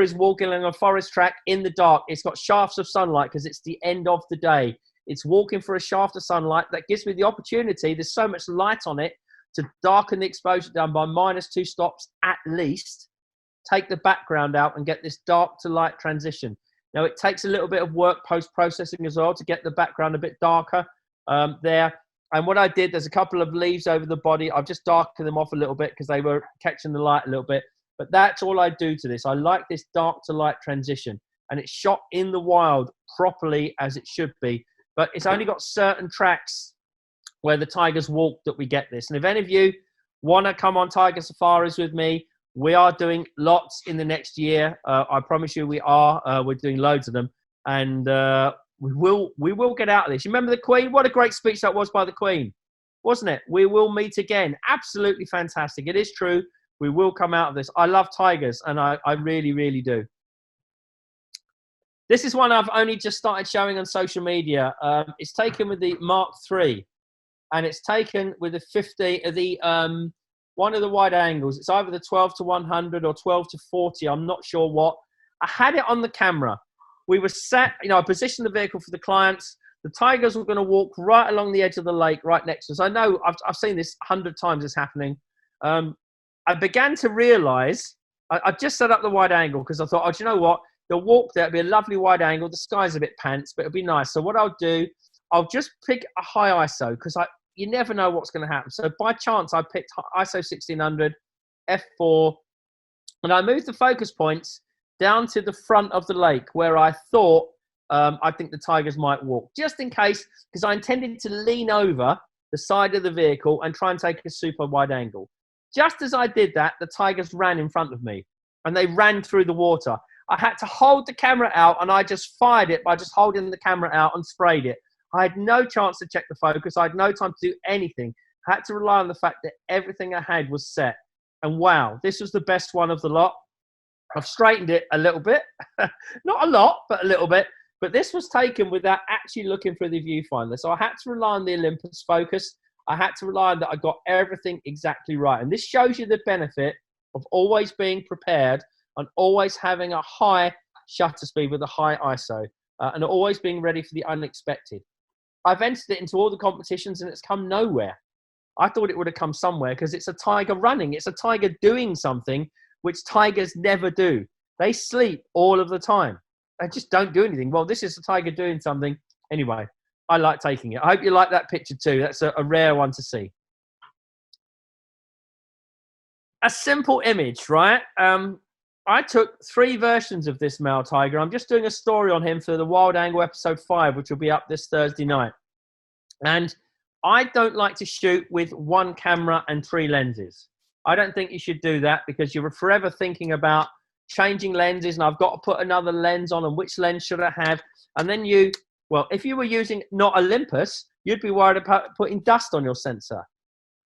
is walking along a forest track in the dark. It's got shafts of sunlight because it's the end of the day. It's walking for a shaft of sunlight that gives me the opportunity, there's so much light on it, to darken the exposure down by -2 stops at least, take the background out and get this dark to light transition. Now, it takes a little bit of work post-processing as well to get the background a bit darker there. And what I did, there's a couple of leaves over the body. I've just darkened them off a little bit because they were catching the light a little bit. But that's all I do to this. I like this dark to light transition. And it's shot in the wild properly as it should be. But it's only got certain tracks where the tigers walk that we get this. And if any of you want to come on tiger safaris with me, we are doing lots in the next year. I promise you we are. We're doing loads of them. And we will get out of this. You remember the Queen? What a great speech that was by the Queen, wasn't it? We will meet again. Absolutely fantastic. It is true. We will come out of this. I love tigers, and I really, really do. This is one I've only just started showing on social media. It's taken with the Mark III, and it's taken with the 50, one of the wide angles. It's either the 12-100 or 12-40. I'm not sure what. I had it on the camera. We were sat, I positioned the vehicle for the clients. The tigers were going to walk right along the edge of the lake, right next to us. I know I've seen this 100 times. It's happening. I began to realize I just set up the wide angle because I thought, oh, do you know what? They'll walk there. It'll be a lovely wide angle. The sky's a bit pants, but it'll be nice. So what I'll do, I'll just pick a high ISO because you never know what's going to happen. So by chance, I picked ISO 1600, f4, and I moved the focus points down to the front of the lake where I thought I think the tigers might walk, just in case, because I intended to lean over the side of the vehicle and try and take a super wide angle. Just as I did that, the tigers ran in front of me, and they ran through the water. I had to hold the camera out, and I just fired it by just holding the camera out and sprayed it. I had no chance to check the focus. I had no time to do anything. I had to rely on the fact that everything I had was set. And wow, this was the best one of the lot. I've straightened it a little bit. Not a lot, but a little bit. But this was taken without actually looking through the viewfinder. So I had to rely on the Olympus focus. I had to rely on that I got everything exactly right. And this shows you the benefit of always being prepared and always having a high shutter speed with a high ISO and always being ready for the unexpected. I've entered it into all the competitions and it's come nowhere. I thought it would have come somewhere because it's a tiger running. It's a tiger doing something which tigers never do. They sleep all of the time. They just don't do anything. Well, this is a tiger doing something. Anyway, I like taking it. I hope you like that picture too. That's a rare one to see. A simple image, right? I took 3 versions of this male tiger. I'm just doing a story on him for the Wild Angle episode 5, which will be up this Thursday night. And I don't like to shoot with one camera and 3 lenses. I don't think you should do that because you're forever thinking about changing lenses and I've got to put another lens on and which lens should I have? And then well, if you were using not Olympus, you'd be worried about putting dust on your sensor.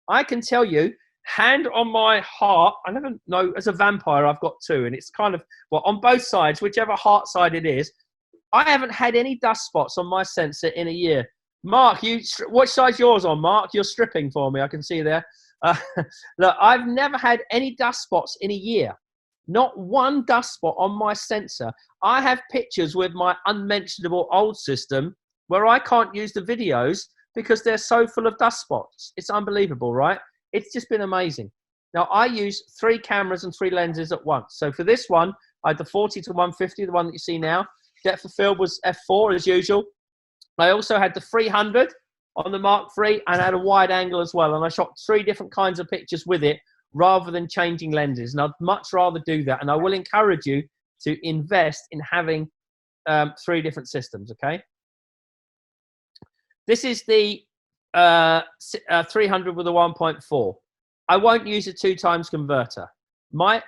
I can tell you, hand on my heart, I never know, as a vampire, I've got 2 and it's kind of, well, on both sides, whichever heart side it is, I haven't had any dust spots on my sensor in a year. Mark, what side's yours on, Mark? You're stripping for me, I can see there. Look, I've never had any dust spots in a year. Not one dust spot on my sensor. I have pictures with my unmentionable old system where I can't use the videos because they're so full of dust spots. It's unbelievable, right? It's just been amazing. Now, I use 3 cameras and 3 lenses at once. So for this one, I had the 40 to 150, the one that you see now. Depth of field was f4 as usual. I also had the 300 on the Mark III and I had a wide angle as well. And I shot 3 different kinds of pictures with it rather than changing lenses. And I'd much rather do that. And I will encourage you to invest in having 3 different systems, okay? This is the 300 with a 1.4. I won't use a 2 times converter.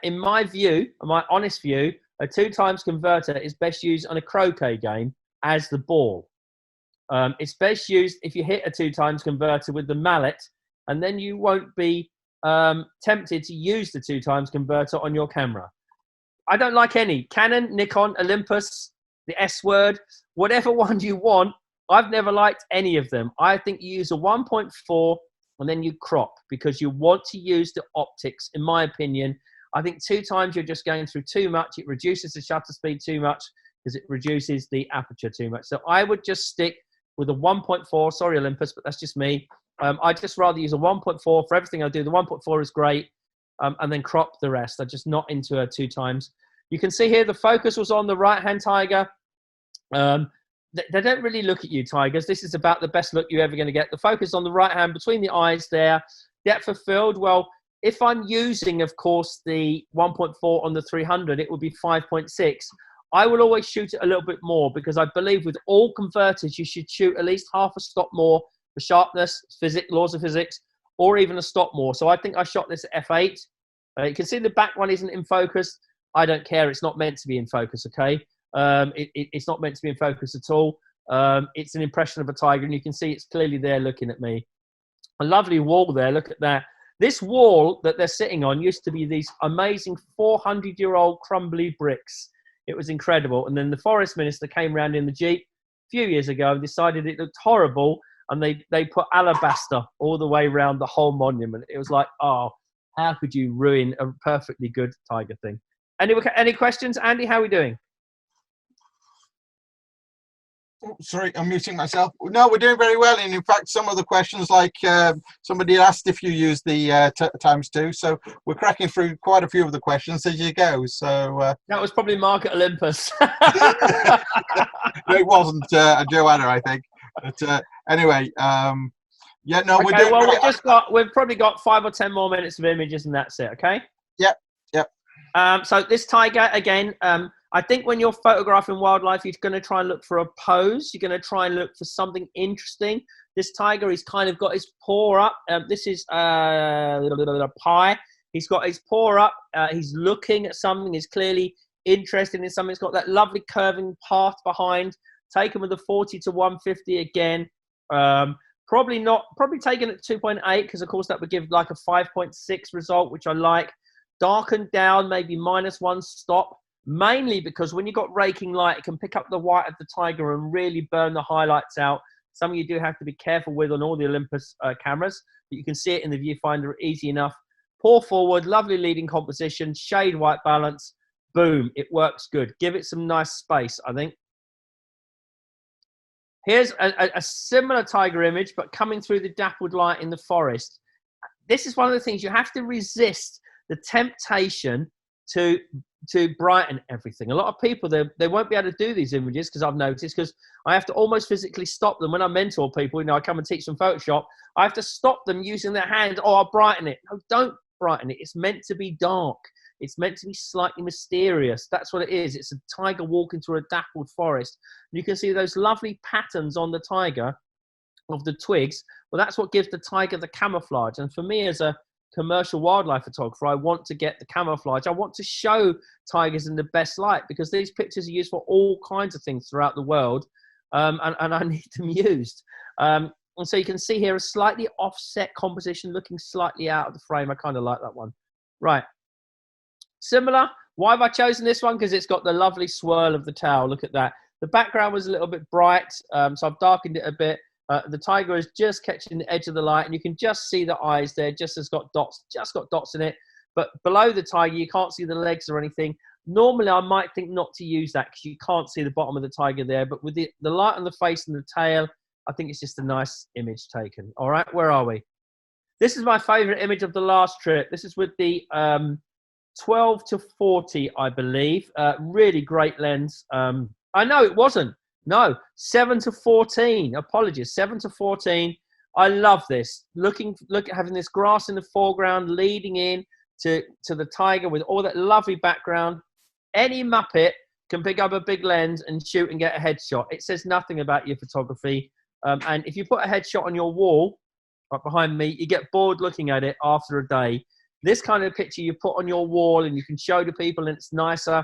In my view, my honest view, a 2 times converter is best used on a croquet game as the ball. It's best used if you hit a 2 times converter with the mallet, and then you won't be tempted to use the 2 times converter on your camera. I don't like any. Canon, Nikon, Olympus, the S word, whatever one you want. I've never liked any of them. I think you use a 1.4 and then you crop because you want to use the optics, in my opinion. I think 2 times you're just going through too much. It reduces the shutter speed too much because it reduces the aperture too much. So I would just stick with a 1.4. Sorry, Olympus, but that's just me. I'd just rather use a 1.4 for everything I do. The 1.4 is great. And then crop the rest. I'm just not into a 2 times. You can see here the focus was on the right-hand tiger. They don't really look at you, tigers. This is about the best look you're ever going to get. The focus on the right hand between the eyes there. Depth of field, well, if I'm using, of course, the 1.4 on the 300, it would be 5.6. I will always shoot it a little bit more because I believe with all converters, you should shoot at least half a stop more for sharpness, laws of physics, or even a stop more. So I think I shot this at f8. You can see the back one isn't in focus. I don't care. It's not meant to be in focus, okay? It's not meant to be in focus at all. It's an impression of a tiger, and you can see it's clearly there looking at me. A lovely wall there. Look at that. This wall that they're sitting on used to be these amazing 400-year-old crumbly bricks. It was incredible. And then the forest minister came round in the Jeep a few years ago and decided it looked horrible, and they put alabaster all the way around the whole monument. It was like, oh, how could you ruin a perfectly good tiger thing? Any questions? Andy, how are we doing? Oh, sorry, I'm muting myself. No, we're doing very well. And in fact, some of the questions, like somebody asked if you use the ×2. So we're cracking through quite a few of the questions as you go. So that was probably Mark at Olympus. No, it wasn't Joanna, I think. But anyway, yeah, no, okay, we're doing. Well, we've probably got 5 or 10 more minutes of images, and that's it. Okay. Yep. Yep. So this tiger again. I think when you're photographing wildlife, you're going to try and look for a pose. You're going to try and look for something interesting. This tiger, he's kind of got his paw up. This is a pie. He's got his paw up. He's looking at something. He's clearly interested in something. He's got that lovely curving path behind. Taken with a 40 to 150 again. Probably taken at 2.8 because, of course, that would give like a 5.6 result, which I like. Darkened down, maybe -1 stop. Mainly because when you've got raking light, it can pick up the white of the tiger and really burn the highlights out. Something you do have to be careful with on all the Olympus cameras. But you can see it in the viewfinder easy enough. Pour forward, lovely leading composition, shade white balance. Boom, it works good. Give it some nice space, I think. Here's a similar tiger image, but coming through the dappled light in the forest. This is one of the things you have to resist the temptation to brighten everything. A lot of people, they won't be able to do these images because I've noticed, because I have to almost physically stop them. When I mentor people, I come and teach them Photoshop, I have to stop them using their hand. Oh, I'll brighten it. No, don't brighten it. It's meant to be dark. It's meant to be slightly mysterious. That's what it is. It's a tiger walking through a dappled forest. You can see those lovely patterns on the tiger. of the twigs. Well, that's what gives the tiger the camouflage. And for me as a commercial wildlife photographer, I want to get the camouflage. I want to show tigers in the best light, because these pictures are used for all kinds of things throughout the world, and I need them used. And so you can see here a slightly offset composition looking slightly out of the frame. I kind of like that one. Right. Similar. Why have I chosen this one? Because it's got the lovely swirl of the tail. Look at that. The background was a little bit bright, so I've darkened it a bit. The tiger is just catching the edge of the light, and you can just see the eyes there, just got dots in it. But below the tiger, you can't see the legs or anything. Normally, I might think not to use that because you can't see the bottom of the tiger there. But with the light on the face and the tail, I think it's just a nice image taken. All right, where are we? This is my favorite image of the last trip. This is with the 12 to 40, I believe. Really great lens. I know it wasn't. No, 7 to 14. Apologies, 7 to 14. I love this. Look at having this grass in the foreground, leading in to the tiger with all that lovely background. Any Muppet can pick up a big lens and shoot and get a headshot. It says nothing about your photography. And if you put a headshot on your wall, right behind me, you get bored looking at it after a day. This kind of picture you put on your wall and you can show to people, and it's nicer.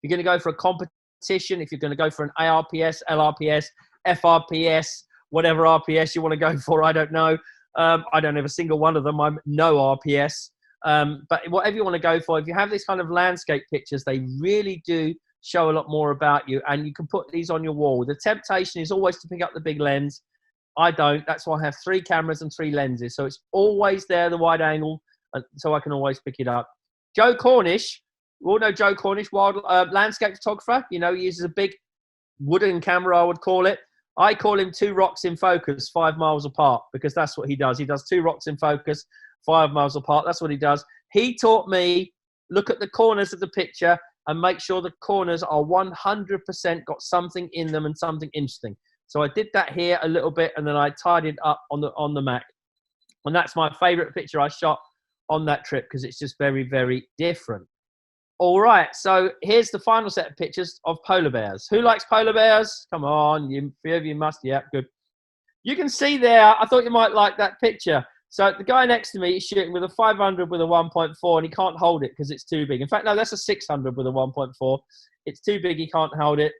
You're going to go for a competition. If you're going to go for an ARPS, LRPS, FRPS, whatever RPS you want to go for, I don't know. I don't have a single one of them. I'm no RPS. But whatever you want to go for, if you have these kind of landscape pictures, they really do show a lot more about you, and you can put these on your wall. The temptation is always to pick up the big lens. I don't. That's why I have 3 cameras and 3 lenses. So it's always there, the wide angle, so I can always pick it up. Joe Cornish, we all know Joe Cornish, wild landscape photographer. You know, he uses a big wooden camera, I would call it. I call him 2 rocks in focus 5 miles apart, because that's what he does. He does 2 rocks in focus 5 miles apart. That's what he does. He taught me, look at the corners of the picture and make sure the corners are 100% got something in them and something interesting. So I did that here a little bit, and then I tidied up on the Mac. And that's my favorite picture I shot on that trip, because it's just very, very different. All right, so here's the final set of pictures of polar bears. Who likes polar bears? Come on, few of you must. Yeah, good. You can see there, I thought you might like that picture. So the guy next to me is shooting with a 500 with a 1.4, and he can't hold it because it's too big. In fact, no, that's a 600 with a 1.4. It's too big, he can't hold it.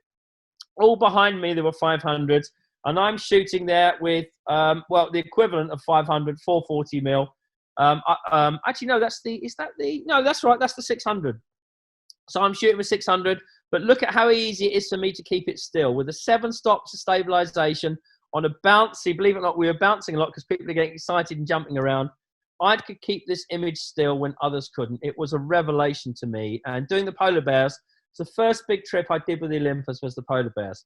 All behind me, there were 500s, and I'm shooting there with, well, the equivalent of 500, 440 mil. Actually, no, no, that's right, that's the 600. So I'm shooting with 600, but look at how easy it is for me to keep it still. With the 7 stops of stabilization on a bouncy, believe it or not, we were bouncing a lot because people are getting excited and jumping around. I could keep this image still when others couldn't. It was a revelation to me. And doing the polar bears, the first big trip I did with the Olympus was the polar bears.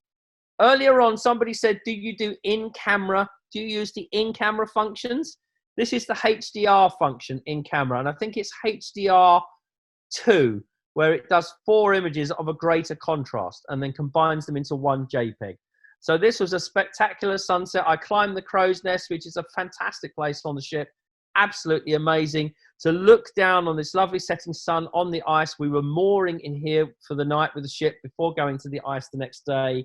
Earlier on, somebody said, do you do in-camera? Do you use the in-camera functions? This is the HDR function in camera, and I think it's HDR2, where it does 4 images of a greater contrast and then combines them into one JPEG. So this was a spectacular sunset. I climbed the crow's nest, which is a fantastic place on the ship. Absolutely amazing to look down on this lovely setting sun on the ice. We were mooring in here for the night with the ship before going to the ice the next day.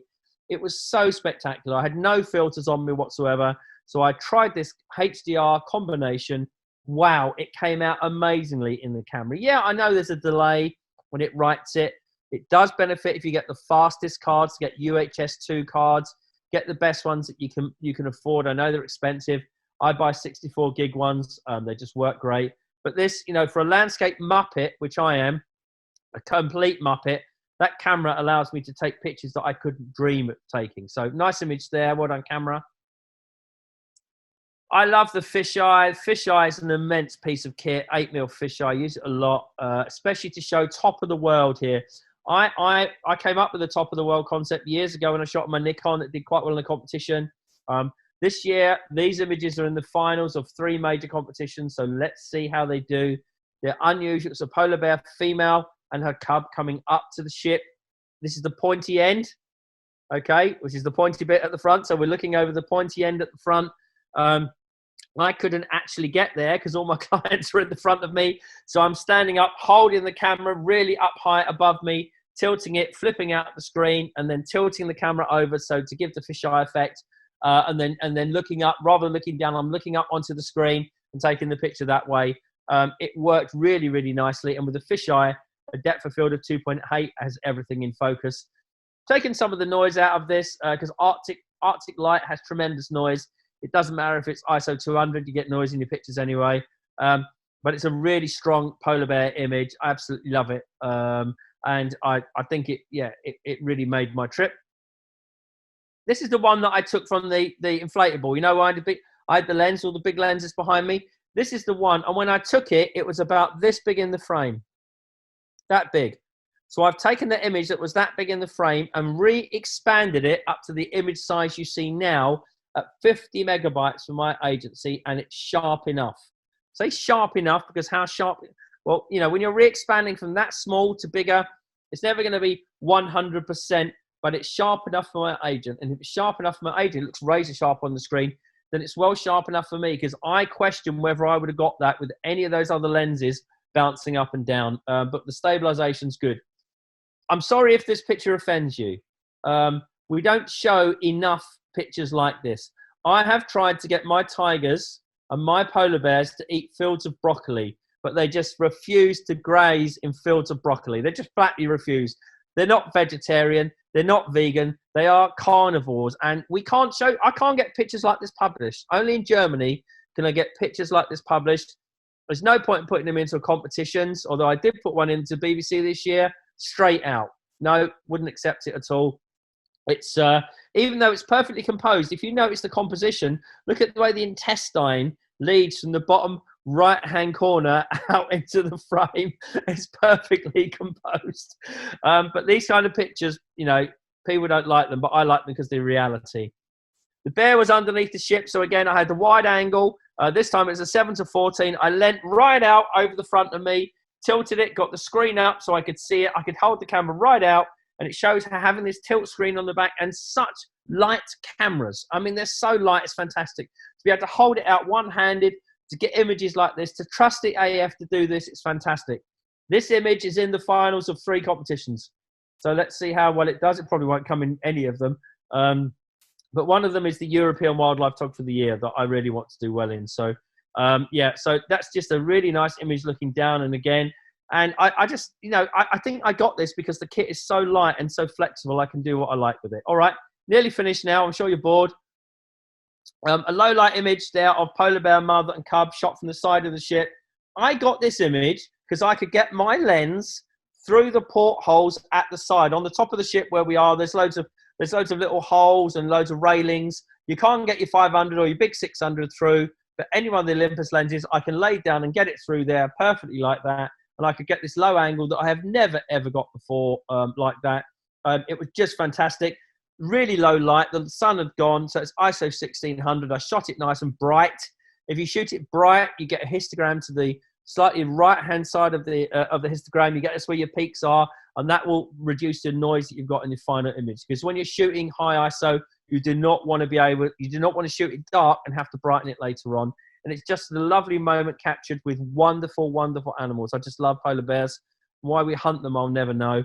It was so spectacular. I had no filters on me whatsoever. So I tried this HDR combination. Wow, it came out amazingly in the camera. Yeah, I know there's a delay when it writes it. It does benefit if you get the fastest cards, get UHS-2 cards, get the best ones that you can afford. I know they're expensive. I buy 64 gig ones. They just work great. But this, you know, for a landscape Muppet, which I am, a complete Muppet, that camera allows me to take pictures that I couldn't dream of taking. So nice image there. Well done, camera. I love the fisheye. Fisheye is an immense piece of kit. 8mm fisheye. I use it a lot, especially to show top of the world here. I came up with the top of the world concept years ago when I shot my Nikon that did quite well in the competition. This year, these images are in the finals of 3 major competitions, so let's see how they do. They're unusual. It's a polar bear female and her cub coming up to the ship. This is the pointy end, okay, which is the pointy bit at the front. So we're looking over the pointy end at the front. I couldn't actually get there because all my clients were in the front of me. So I'm standing up, holding the camera really up high above me, tilting it, flipping out the screen, and then tilting the camera over so to give the fisheye effect. and then looking up rather than looking down. I'm looking up onto the screen and taking the picture that way. It worked really, really nicely. And with a fisheye, a depth of field of 2.8 has everything in focus. Taking some of the noise out of this because Arctic light has tremendous noise. It doesn't matter if it's ISO 200, you get noise in your pictures anyway. But it's a really strong polar bear image. I absolutely love it. And I think it really made my trip. This is the one that I took from the inflatable. You know, I had the lens, all the big lenses behind me. This is the one. And when I took it, it was about this big in the frame. That big. So I've taken the image that was that big in the frame and re-expanded it up to the image size you see now at 50 megabytes for my agency, and it's sharp enough. Say sharp enough because how sharp? Well, you know, when you're re-expanding from that small to bigger, it's never going to be 100%, but it's sharp enough for my agent. And if it's sharp enough for my agent, it looks razor sharp on the screen, then it's well sharp enough for me, because I question whether I would have got that with any of those other lenses bouncing up and down. But the stabilization's good. I'm sorry if this picture offends you. We don't show enough pictures like this. I have tried to get my tigers and my polar bears to eat fields of broccoli, but they just refuse to graze in fields of broccoli. They just flatly refuse. They're not vegetarian. They're not vegan. They are carnivores. And I can't get pictures like this published. Only in Germany can I get pictures like this published. There's no point in putting them into competitions, although I did put one into BBC this year, straight out. No, wouldn't accept it at all. It's even though it's perfectly composed, if you notice the composition, look at the way the intestine leads from the bottom right-hand corner out into the frame. It's perfectly composed. But these kind of pictures, you know, people don't like them, but I like them because they're reality. The bear was underneath the ship, so again, I had the wide angle. This time it was a 7-14. I leant right out over the front of me, tilted it, got the screen up so I could see it. I could hold the camera right out, and it shows how having this tilt screen on the back and such light cameras. I mean, they're so light, it's fantastic. To be able to hold it out one-handed, to get images like this, to trust the AF to do this, it's fantastic. This image is in the finals of 3 competitions. So let's see how well it does. It probably won't come in any of them. But one of them is the European Wildlife Photographer of the Year that I really want to do well in. So, yeah, so that's just a really nice image looking down and again. And I just, you know, I think I got this because the kit is so light and so flexible, I can do what I like with it. All right, nearly finished now. I'm sure you're bored. A low light image there of polar bear mother and cub shot from the side of the ship. I got this image because I could get my lens through the portholes at the side. On the top of the ship where we are, there's loads of little holes and loads of railings. You can't get your 500 or your big 600 through, but any one of the Olympus lenses, I can lay down and get it through there perfectly like that. And I could get this low angle that I have never, ever got before like that. It was just fantastic. Really low light. The sun had gone, so it's ISO 1600. I shot it nice and bright. If you shoot it bright, you get a histogram to the slightly right-hand side of the histogram. You get this where your peaks are, and that will reduce the noise that you've got in your final image. Because when you're shooting high ISO, you do not want to shoot it dark and have to brighten it later on. And it's just a lovely moment captured with wonderful, wonderful animals. I just love polar bears. Why we hunt them, I'll never know.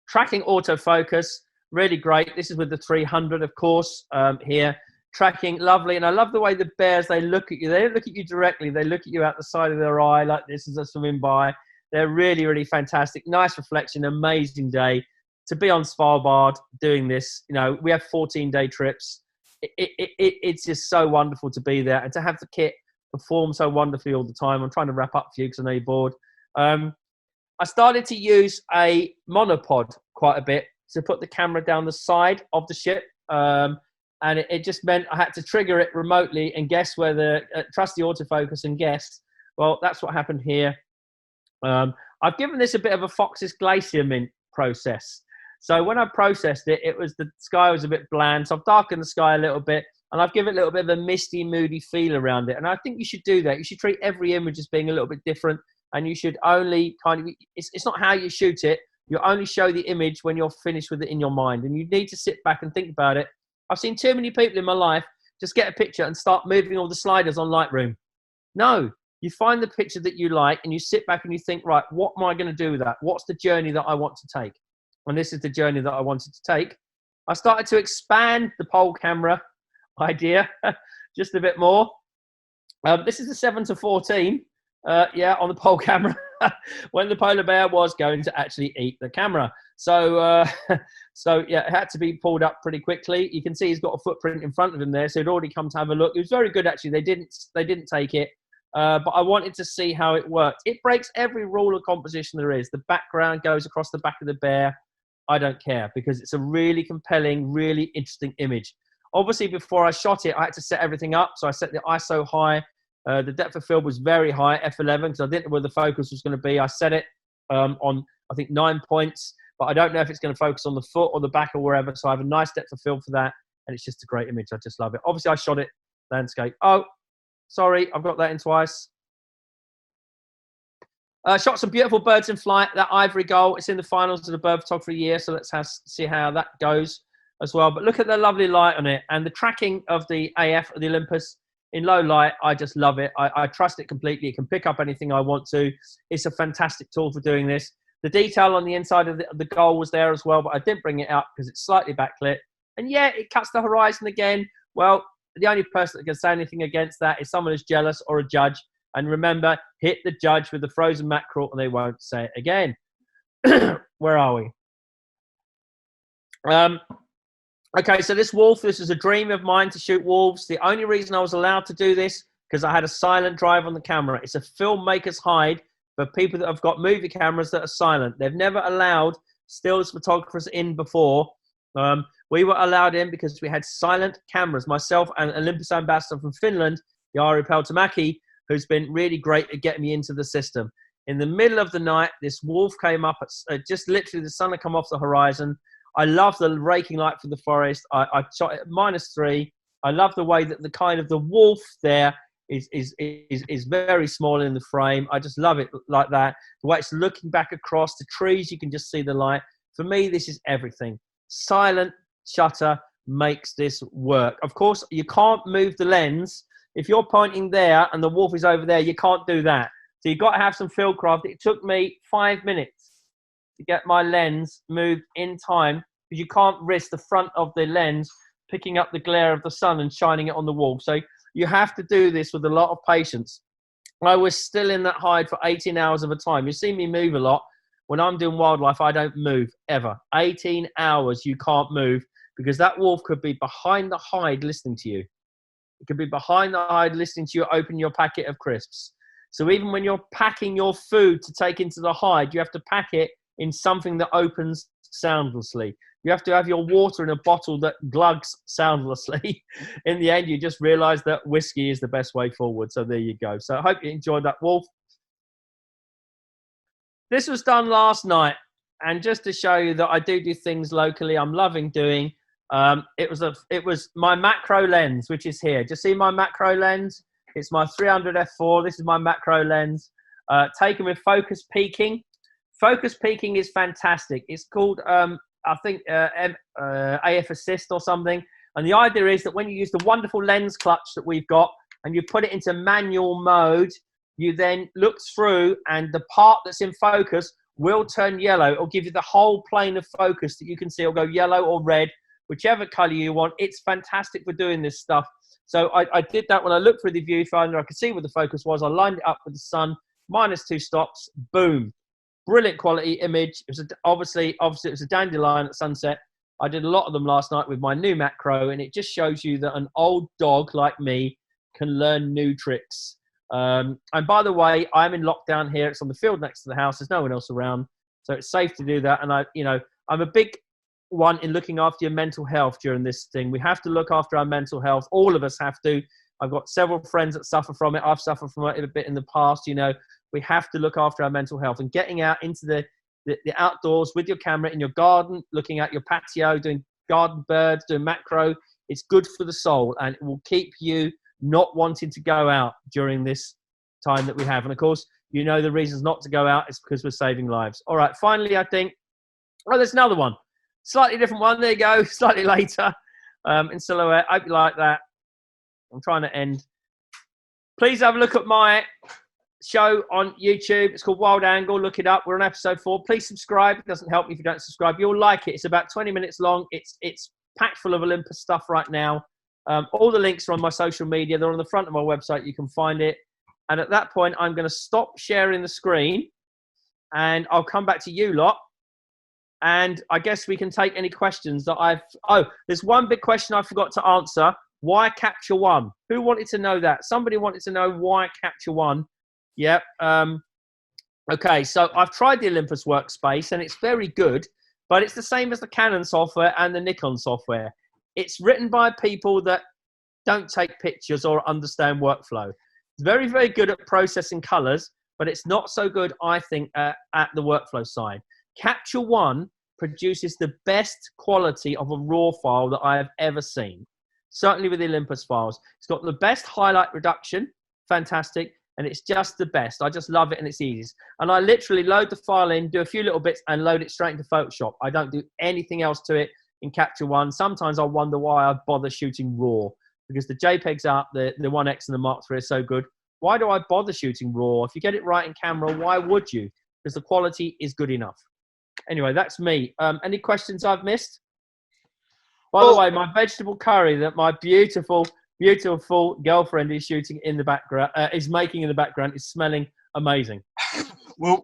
Tracking autofocus, really great. This is with the 300, of course, here. Tracking, lovely. And I love the way the bears, they look at you. They don't look at you directly. They look at you out the side of their eye like this as they're swimming by. They're really, really fantastic. Nice reflection, amazing day. To be on Svalbard doing this, you know, we have 14-day trips. It's just so wonderful to be there and to have the kit perform so wonderfully all the time. I'm trying to wrap up for you because I know you're bored. I started to use a monopod quite a bit to put the camera down the side of the ship. And it just meant I had to trigger it remotely and guess where trust the autofocus and guess. Well, that's what happened here. I've given this a bit of a Fox's Glacier mint process. So when I processed it, the sky was a bit bland. So I've darkened the sky a little bit, and I've given it a little bit of a misty, moody feel around it. And I think you should do that. You should treat every image as being a little bit different, and you should only it's not how you shoot it. You only show the image when you're finished with it in your mind, and you need to sit back and think about it. I've seen too many people in my life just get a picture and start moving all the sliders on Lightroom. No, you find the picture that you like, and you sit back and you think, right, what am I going to do with that? What's the journey that I want to take? And this is the journey that I wanted to take. I started to expand the pole camera idea just a bit more. This is the 7-14, yeah, on the pole camera when the polar bear was going to actually eat the camera. So, so yeah, it had to be pulled up pretty quickly. You can see he's got a footprint in front of him there, so he'd already come to have a look. It was very good, actually. They didn't take it, but I wanted to see how it worked. It breaks every rule of composition there is. The background goes across the back of the bear. I don't care, because it's a really compelling, really interesting image. Obviously, before I shot it, I had to set everything up. So I set the ISO high. The depth of field was very high, f11, because I didn't know where the focus was going to be. I set it on, I think, 9 points, but I don't know if it's going to focus on the foot or the back or wherever. So I have a nice depth of field for that, and it's just a great image. I just love it. Obviously, I shot it landscape. Oh, sorry, I've got that in twice. Shot some beautiful birds in flight. That ivory gull, it's in the finals of the bird photography year, so let's see how that goes as well. But look at the lovely light on it, and the tracking of the AF, of the Olympus, in low light. I just love it. I trust it completely. It can pick up anything I want to. It's a fantastic tool for doing this. The detail on the inside of the gull was there as well, but I didn't bring it up because it's slightly backlit. And yeah, it cuts the horizon again. Well, the only person that can say anything against that is someone who's jealous or a judge. And remember, hit the judge with the frozen mackerel and they won't say it again. Where are we? Okay, so this wolf, this is a dream of mine to shoot wolves. The only reason I was allowed to do this, because I had a silent drive on the camera. It's a filmmaker's hide for people that have got movie cameras that are silent. They've never allowed stills photographers in before. We were allowed in because we had silent cameras. Myself and Olympus ambassador from Finland, Jari Peltomäki, who's been really great at getting me into the system. In the middle of the night, this wolf came up, at, just literally the sun had come off the horizon. I love the raking light for the forest. I shot it at -3. I love the way that the kind of the wolf there is very small in the frame. I just love it like that. The way it's looking back across the trees, you can just see the light. For me, this is everything. Silent shutter makes this work. Of course, you can't move the lens. If you're pointing there and the wolf is over there, you can't do that. So you've got to have some fieldcraft. It took me 5 minutes to get my lens moved in time, because you can't risk the front of the lens picking up the glare of the sun and shining it on the wolf. So you have to do this with a lot of patience. I was still in that hide for 18 hours of a time. You see me move a lot. When I'm doing wildlife, I don't move ever. 18 hours you can't move, because that wolf could be behind the hide listening to you. It could be behind the hide listening to you open your packet of crisps. So even when you're packing your food to take into the hide, you have to pack it in something that opens soundlessly. You have to have your water in a bottle that glugs soundlessly. In the end, you just realize that whiskey is the best way forward. So there you go. So I hope you enjoyed that wolf. This was done last night. And just to show you that I do things locally, I'm loving doing. It was my macro lens, which is here. Do you see my macro lens? It's my 300 f4. This is my macro lens, taken with focus peaking. Focus peaking is fantastic. It's called, I think, AF assist or something. And the idea is that when you use the wonderful lens clutch that we've got and you put it into manual mode, you then look through and the part that's in focus will turn yellow. It'll give you the whole plane of focus that you can see. It'll go yellow or red, whichever color you want. It's fantastic for doing this stuff. So I did that when I looked through the viewfinder. I could see where the focus was. I lined it up with the sun, -2 stops, boom. Brilliant quality image. It was obviously it was a dandelion at sunset. I did a lot of them last night with my new macro, and it just shows you that an old dog like me can learn new tricks. And by the way, I'm in lockdown here. It's on the field next to the house. There's no one else around, so it's safe to do that. And I'm a big one in looking after your mental health during this thing. We have to look after our mental health. All of us have to. I've got several friends that suffer from it. I've suffered from it a bit in the past. We have to look after our mental health, and getting out into the outdoors with your camera in your garden, looking at your patio, doing garden birds, doing macro. It's good for the soul, and it will keep you not wanting to go out during this time that we have. And of course, the reasons not to go out is because we're saving lives. All right, finally, I think, there's another one. Slightly different one. There you go. Slightly later in silhouette. I hope you like that. I'm trying to end. Please have a look at my show on YouTube. It's called Wild Angle. Look it up. We're on episode 4. Please subscribe. It doesn't help me if you don't subscribe. You'll like it. It's about 20 minutes long. It's packed full of Olympus stuff right now. All the links are on my social media. They're on the front of my website. You can find it. And at that point, I'm going to stop sharing the screen and I'll come back to you lot. And I guess we can take any questions that there's one big question I forgot to answer. Why Capture One? Who wanted to know that? Somebody wanted to know why Capture One. Yep. Okay, so I've tried the Olympus workspace and it's very good, but it's the same as the Canon software and the Nikon software. It's written by people that don't take pictures or understand workflow. It's very, very good at processing colors, but it's not so good, I think, at the workflow side. Capture One produces the best quality of a RAW file that I have ever seen. Certainly with the Olympus files. It's got the best highlight reduction, fantastic, and it's just the best. I just love it and it's easy. And I literally load the file in, do a few little bits and load it straight into Photoshop. I don't do anything else to it in Capture One. Sometimes I wonder why I bother shooting RAW, because the JPEGs up, the 1X and the Mark III are so good. Why do I bother shooting RAW? If you get it right in camera, why would you? Because the quality is good enough. Anyway, that's me. Any questions I've missed? By the way, my vegetable curry that my beautiful, beautiful girlfriend is shooting in the background, is making in the background, is smelling amazing. Well,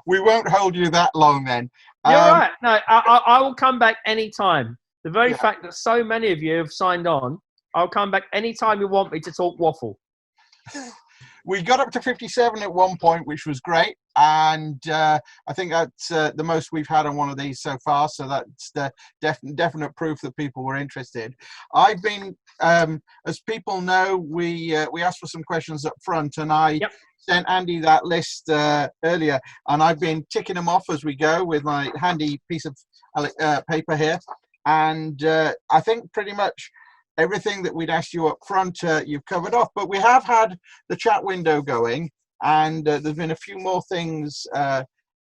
we won't hold you that long then. You're right. No, I will come back anytime. The very fact that so many of you have signed on, I'll come back anytime you want me to talk waffle. We got up to 57 at one point, which was great. And I think that's the most we've had on one of these so far. So that's the definite proof that people were interested. I've been, as people know, we asked for some questions up front, and I sent Andy that list earlier, and I've been ticking them off as we go with my handy piece of paper here. And I think pretty much everything that we'd asked you up front, you've covered off. But we have had the chat window going, and there's been a few more things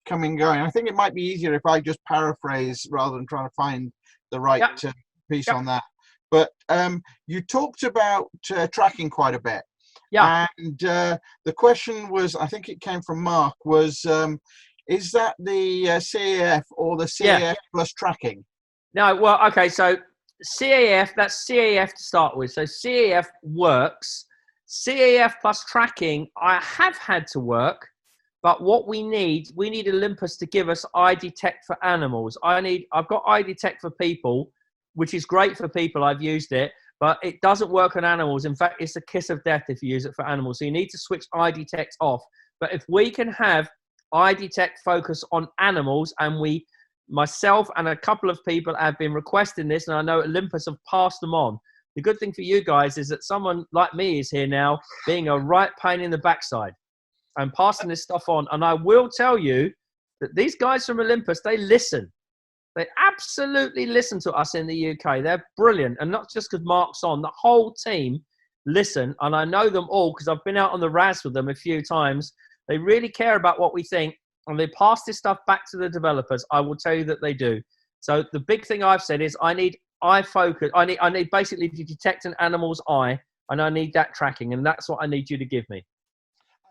coming going. I think it might be easier if I just paraphrase rather than trying to find the right piece on that. But you talked about tracking quite a bit. Yeah. And the question was, I think it came from Mark, was, is that the CAF or the CAF plus tracking? No, well, okay, so CAF, that's CAF to start with. So CAF works. CAF plus tracking, I have had to work, but what we need Olympus to give us eye detect for animals. I've got eye detect for people, which is great for people. I've used it, but it doesn't work on animals. In fact, it's a kiss of death if you use it for animals. So you need to switch eye detect off. But if we can have eye detect focus on animals, and myself and a couple of people have been requesting this, and I know Olympus have passed them on. The good thing for you guys is that someone like me is here now being a right pain in the backside and passing this stuff on. And I will tell you that these guys from Olympus, they listen. They absolutely listen to us in the UK. They're brilliant. And not just because Mark's on, the whole team listen. And I know them all because I've been out on the Rouse with them a few times. They really care about what we think. And they pass this stuff back to the developers. I will tell you that they do. So the big thing I've said is I need eye focus. I need basically to detect an animal's eye, and I need that tracking, and that's what I need you to give me.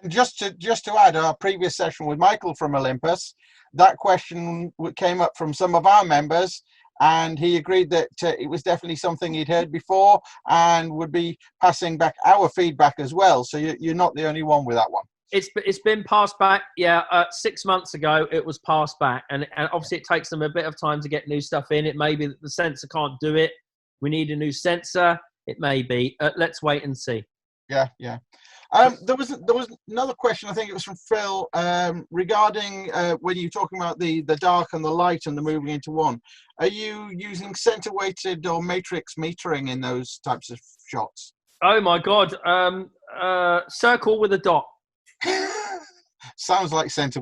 And just to add, our previous session with Michael from Olympus, that question came up from some of our members, and he agreed that it was definitely something he'd heard before and would be passing back our feedback as well. So you're not the only one with that one. It's been passed back. 6 months ago it was passed back, and obviously it takes them a bit of time to get new stuff in. It may be that the sensor can't do it. We need a new sensor. It may be. Let's wait and see. Yeah. There was another question. I think it was from Phil regarding when you're talking about the dark and the light and the moving into one. Are you using center weighted or matrix metering in those types of shots? Oh my God! Circle with a dot. Sounds like center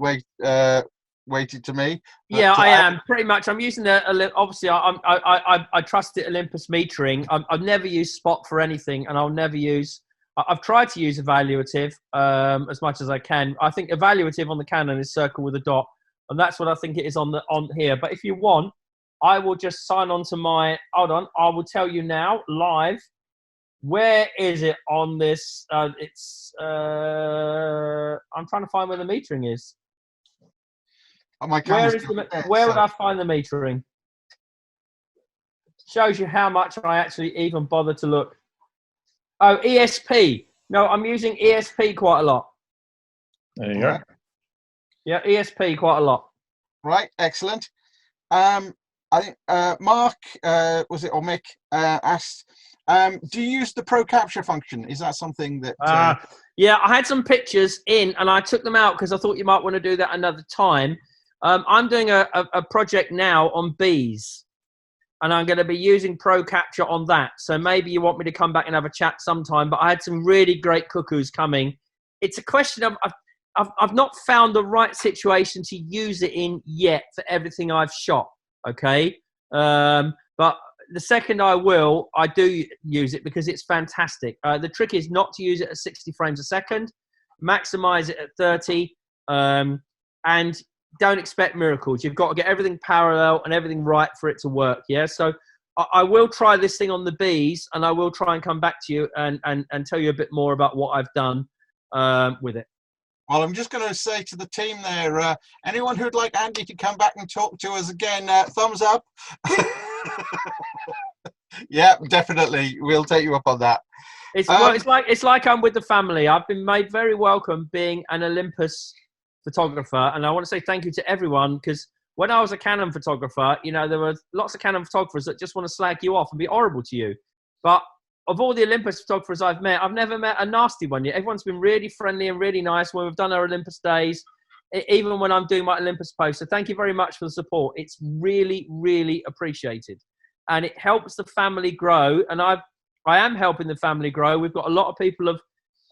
weighted to me. Yeah, I am pretty much. I'm using obviously I trust the Olympus metering. I've never used spot for anything, and I'll never use. I've tried to use evaluative as much as I can. I think evaluative on the Canon is circle with a dot, and that's what I think it is on here. But if you want, I will just sign on to my. Hold on, I will tell you now live. Where is it on this? I'm trying to find where the metering is. Oh, my where would I find the metering? Shows you how much I actually even bother to look. Oh, ESP. No, I'm using ESP quite a lot. There you go. Yeah, ESP quite a lot. Right, excellent. I think Mark, was it, or Mick, asked, do you use the Pro Capture function? Is that something that... Yeah, I had some pictures in and I took them out because I thought you might want to do that another time. I'm doing a project now on bees and I'm going to be using Pro Capture on that. So maybe you want me to come back and have a chat sometime, but I had some really great cuckoos coming. It's a question of, I've not found the right situation to use it in yet for everything I've shot. Okay. But the second I do use it because it's fantastic. The trick is not to use it at 60 frames a second, maximize it at 30, and don't expect miracles. You've got to get everything parallel and everything right for it to work. Yeah. So I will try this thing on the bees and I will try and come back to you and tell you a bit more about what I've done with it. Well, I'm just going to say to the team there, anyone who'd like Andy to come back and talk to us again, thumbs up. Yeah, definitely. We'll take you up on that. It's like I'm with the family. I've been made very welcome being an Olympus photographer. And I want to say thank you to everyone because when I was a Canon photographer, you know, there were lots of Canon photographers that just want to slag you off and be horrible to you. But of all the Olympus photographers I've met, I've never met a nasty one yet. Everyone's been really friendly and really nice when we've done our Olympus days, even when I'm doing my Olympus post. So thank you very much for the support. It's really, really appreciated. And it helps the family grow. And I am helping the family grow. We've got a lot of people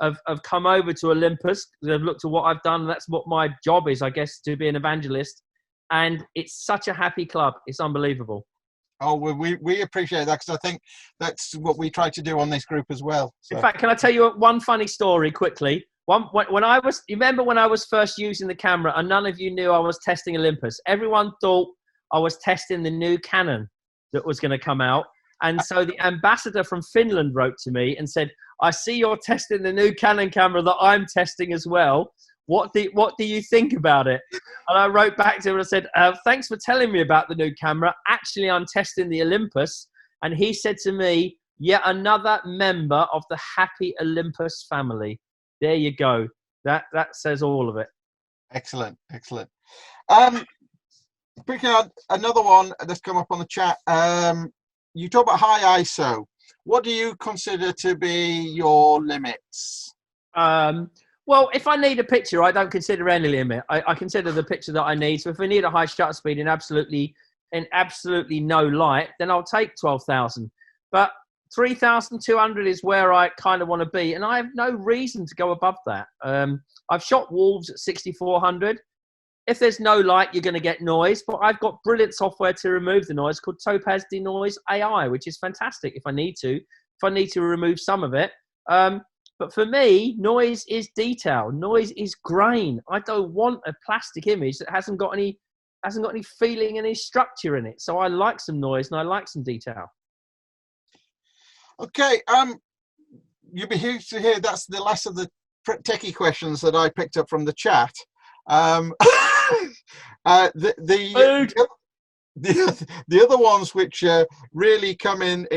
have come over to Olympus. They've looked at what I've done. That's what my job is, I guess, to be an evangelist. And it's such a happy club. It's unbelievable. Oh, we appreciate that because I think that's what we try to do on this group as well. So. In fact, can I tell you one funny story quickly? You remember when I was first using the camera and none of you knew I was testing Olympus? Everyone thought I was testing the new Canon that was going to come out. And so the ambassador from Finland wrote to me and said, I see you're testing the new Canon camera that I'm testing as well. What do you think about it? And I wrote back to him and I said, thanks for telling me about the new camera. Actually, I'm testing the Olympus. And he said to me, yet another member of the happy Olympus family. There you go. That says all of it. Excellent, excellent. Picking out another one that's come up on the chat. You talk about high ISO. What do you consider to be your limits? Well, if I need a picture, I don't consider any limit. I consider the picture that I need. So if I need a high shutter speed and absolutely no light, then I'll take 12,000. But 3,200 is where I kind of want to be. And I have no reason to go above that. I've shot wolves at 6,400. If there's no light, you're going to get noise. But I've got brilliant software to remove the noise called Topaz Denoise AI, which is fantastic if I need to remove some of it. But for me, noise is detail. Noise is grain. I don't want a plastic image that hasn't got any feeling and any structure in it. So I like some noise and I like some detail. Okay, you'll be here to hear that's the last of the techie questions that I picked up from the chat. The other ones which really come in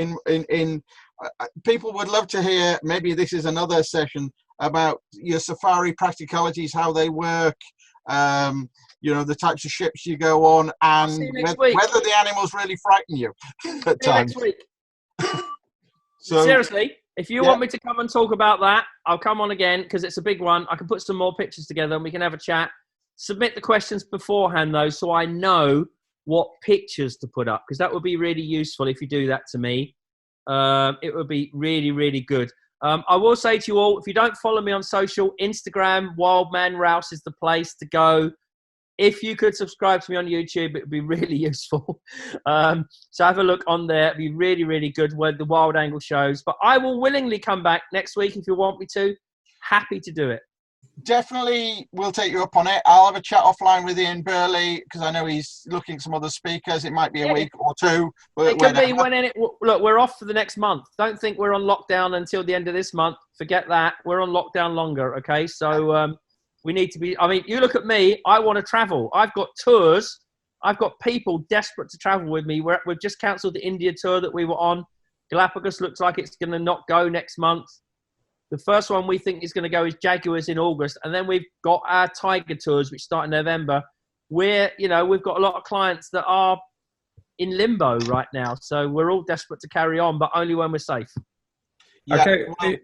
people would love to hear, maybe this is another session, about your safari practicalities, how they work, you know, the types of ships you go on, and whether the animals really frighten you at times. Next week. So, seriously, if you want me to come and talk about that, I'll come on again because it's a big one. I can put some more pictures together and we can have a chat. Submit the questions beforehand, though, so I know what pictures to put up, because that would be really useful if you do that to me. It would be really, really good. I will say to you all, if you don't follow me on social, Instagram, Wildman Rouse is the place to go. If you could subscribe to me on YouTube, it would be really useful. So have a look on there. It'd be really, really good where the Wild Angle shows. But I will willingly come back next week if you want me to. Happy to do it. Definitely, we'll take you up on it. I'll have a chat offline with Ian Burley because I know he's looking at some other speakers. It might be a week or two. It could be look, we're off for the next month. Don't think we're on lockdown until the end of this month. Forget that. We're on lockdown longer. Okay, so we need to be. I mean, you look at me. I want to travel. I've got tours. I've got people desperate to travel with me. We've just cancelled the India tour that we were on. Galapagos looks like it's going to not go next month. The first one we think is going to go is Jaguars in August. And then we've got our Tiger tours, which start in November. We've got a lot of clients that are in limbo right now. So we're all desperate to carry on, but only when we're safe. Yeah, okay. well,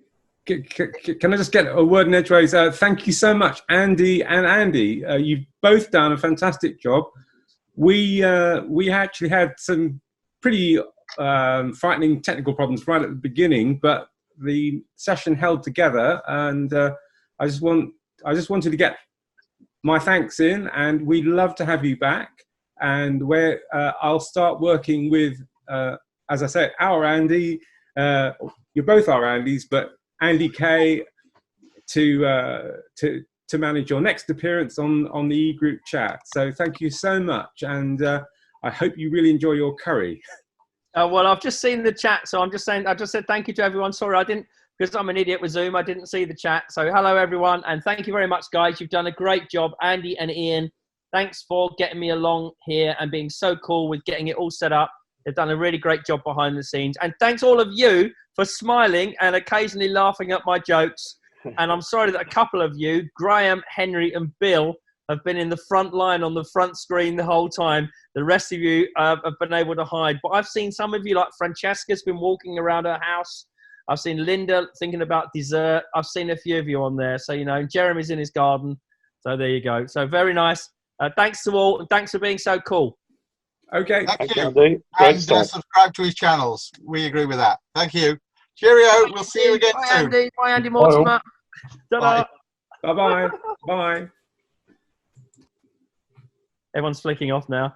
Can I just get a word in edgeways? Thank you so much, Andy and Andy. You've both done a fantastic job. We actually had some pretty frightening technical problems right at the beginning, but the session held together, and I just wanted to get my thanks in, and we'd love to have you back. And where I'll start working with, as I said, our Andy. You're both our Andys, but Andy K to manage your next appearance on the e-group chat. So thank you so much, and I hope you really enjoy your curry. Well, I've just seen the chat, so I just said thank you to everyone. Sorry, I didn't, because I'm an idiot with Zoom. I didn't see the chat. So hello everyone, and thank you very much, guys. You've done a great job, Andy and Ian. Thanks for getting me along here and being so cool with getting it all set up. They've done a really great job behind the scenes. And thanks all of you for smiling and occasionally laughing at my jokes. And I'm sorry that a couple of you, Graham, Henry and Bill, have been in the front line on the front screen the whole time. The rest of you have been able to hide. But I've seen some of you, like Francesca's been walking around her house. I've seen Linda thinking about dessert. I've seen a few of you on there. So, Jeremy's in his garden. So there you go. So very nice. Thanks to all, and thanks for being so cool. Okay. thank you. Andy. Great And stuff. subscribe to his channels. We agree with that. Thank you. Cheerio. We'll see you again Bye, soon. Andy. Bye, Andy Mortimer. Ta-da. Bye. Bye-bye. Bye. Everyone's flicking off now.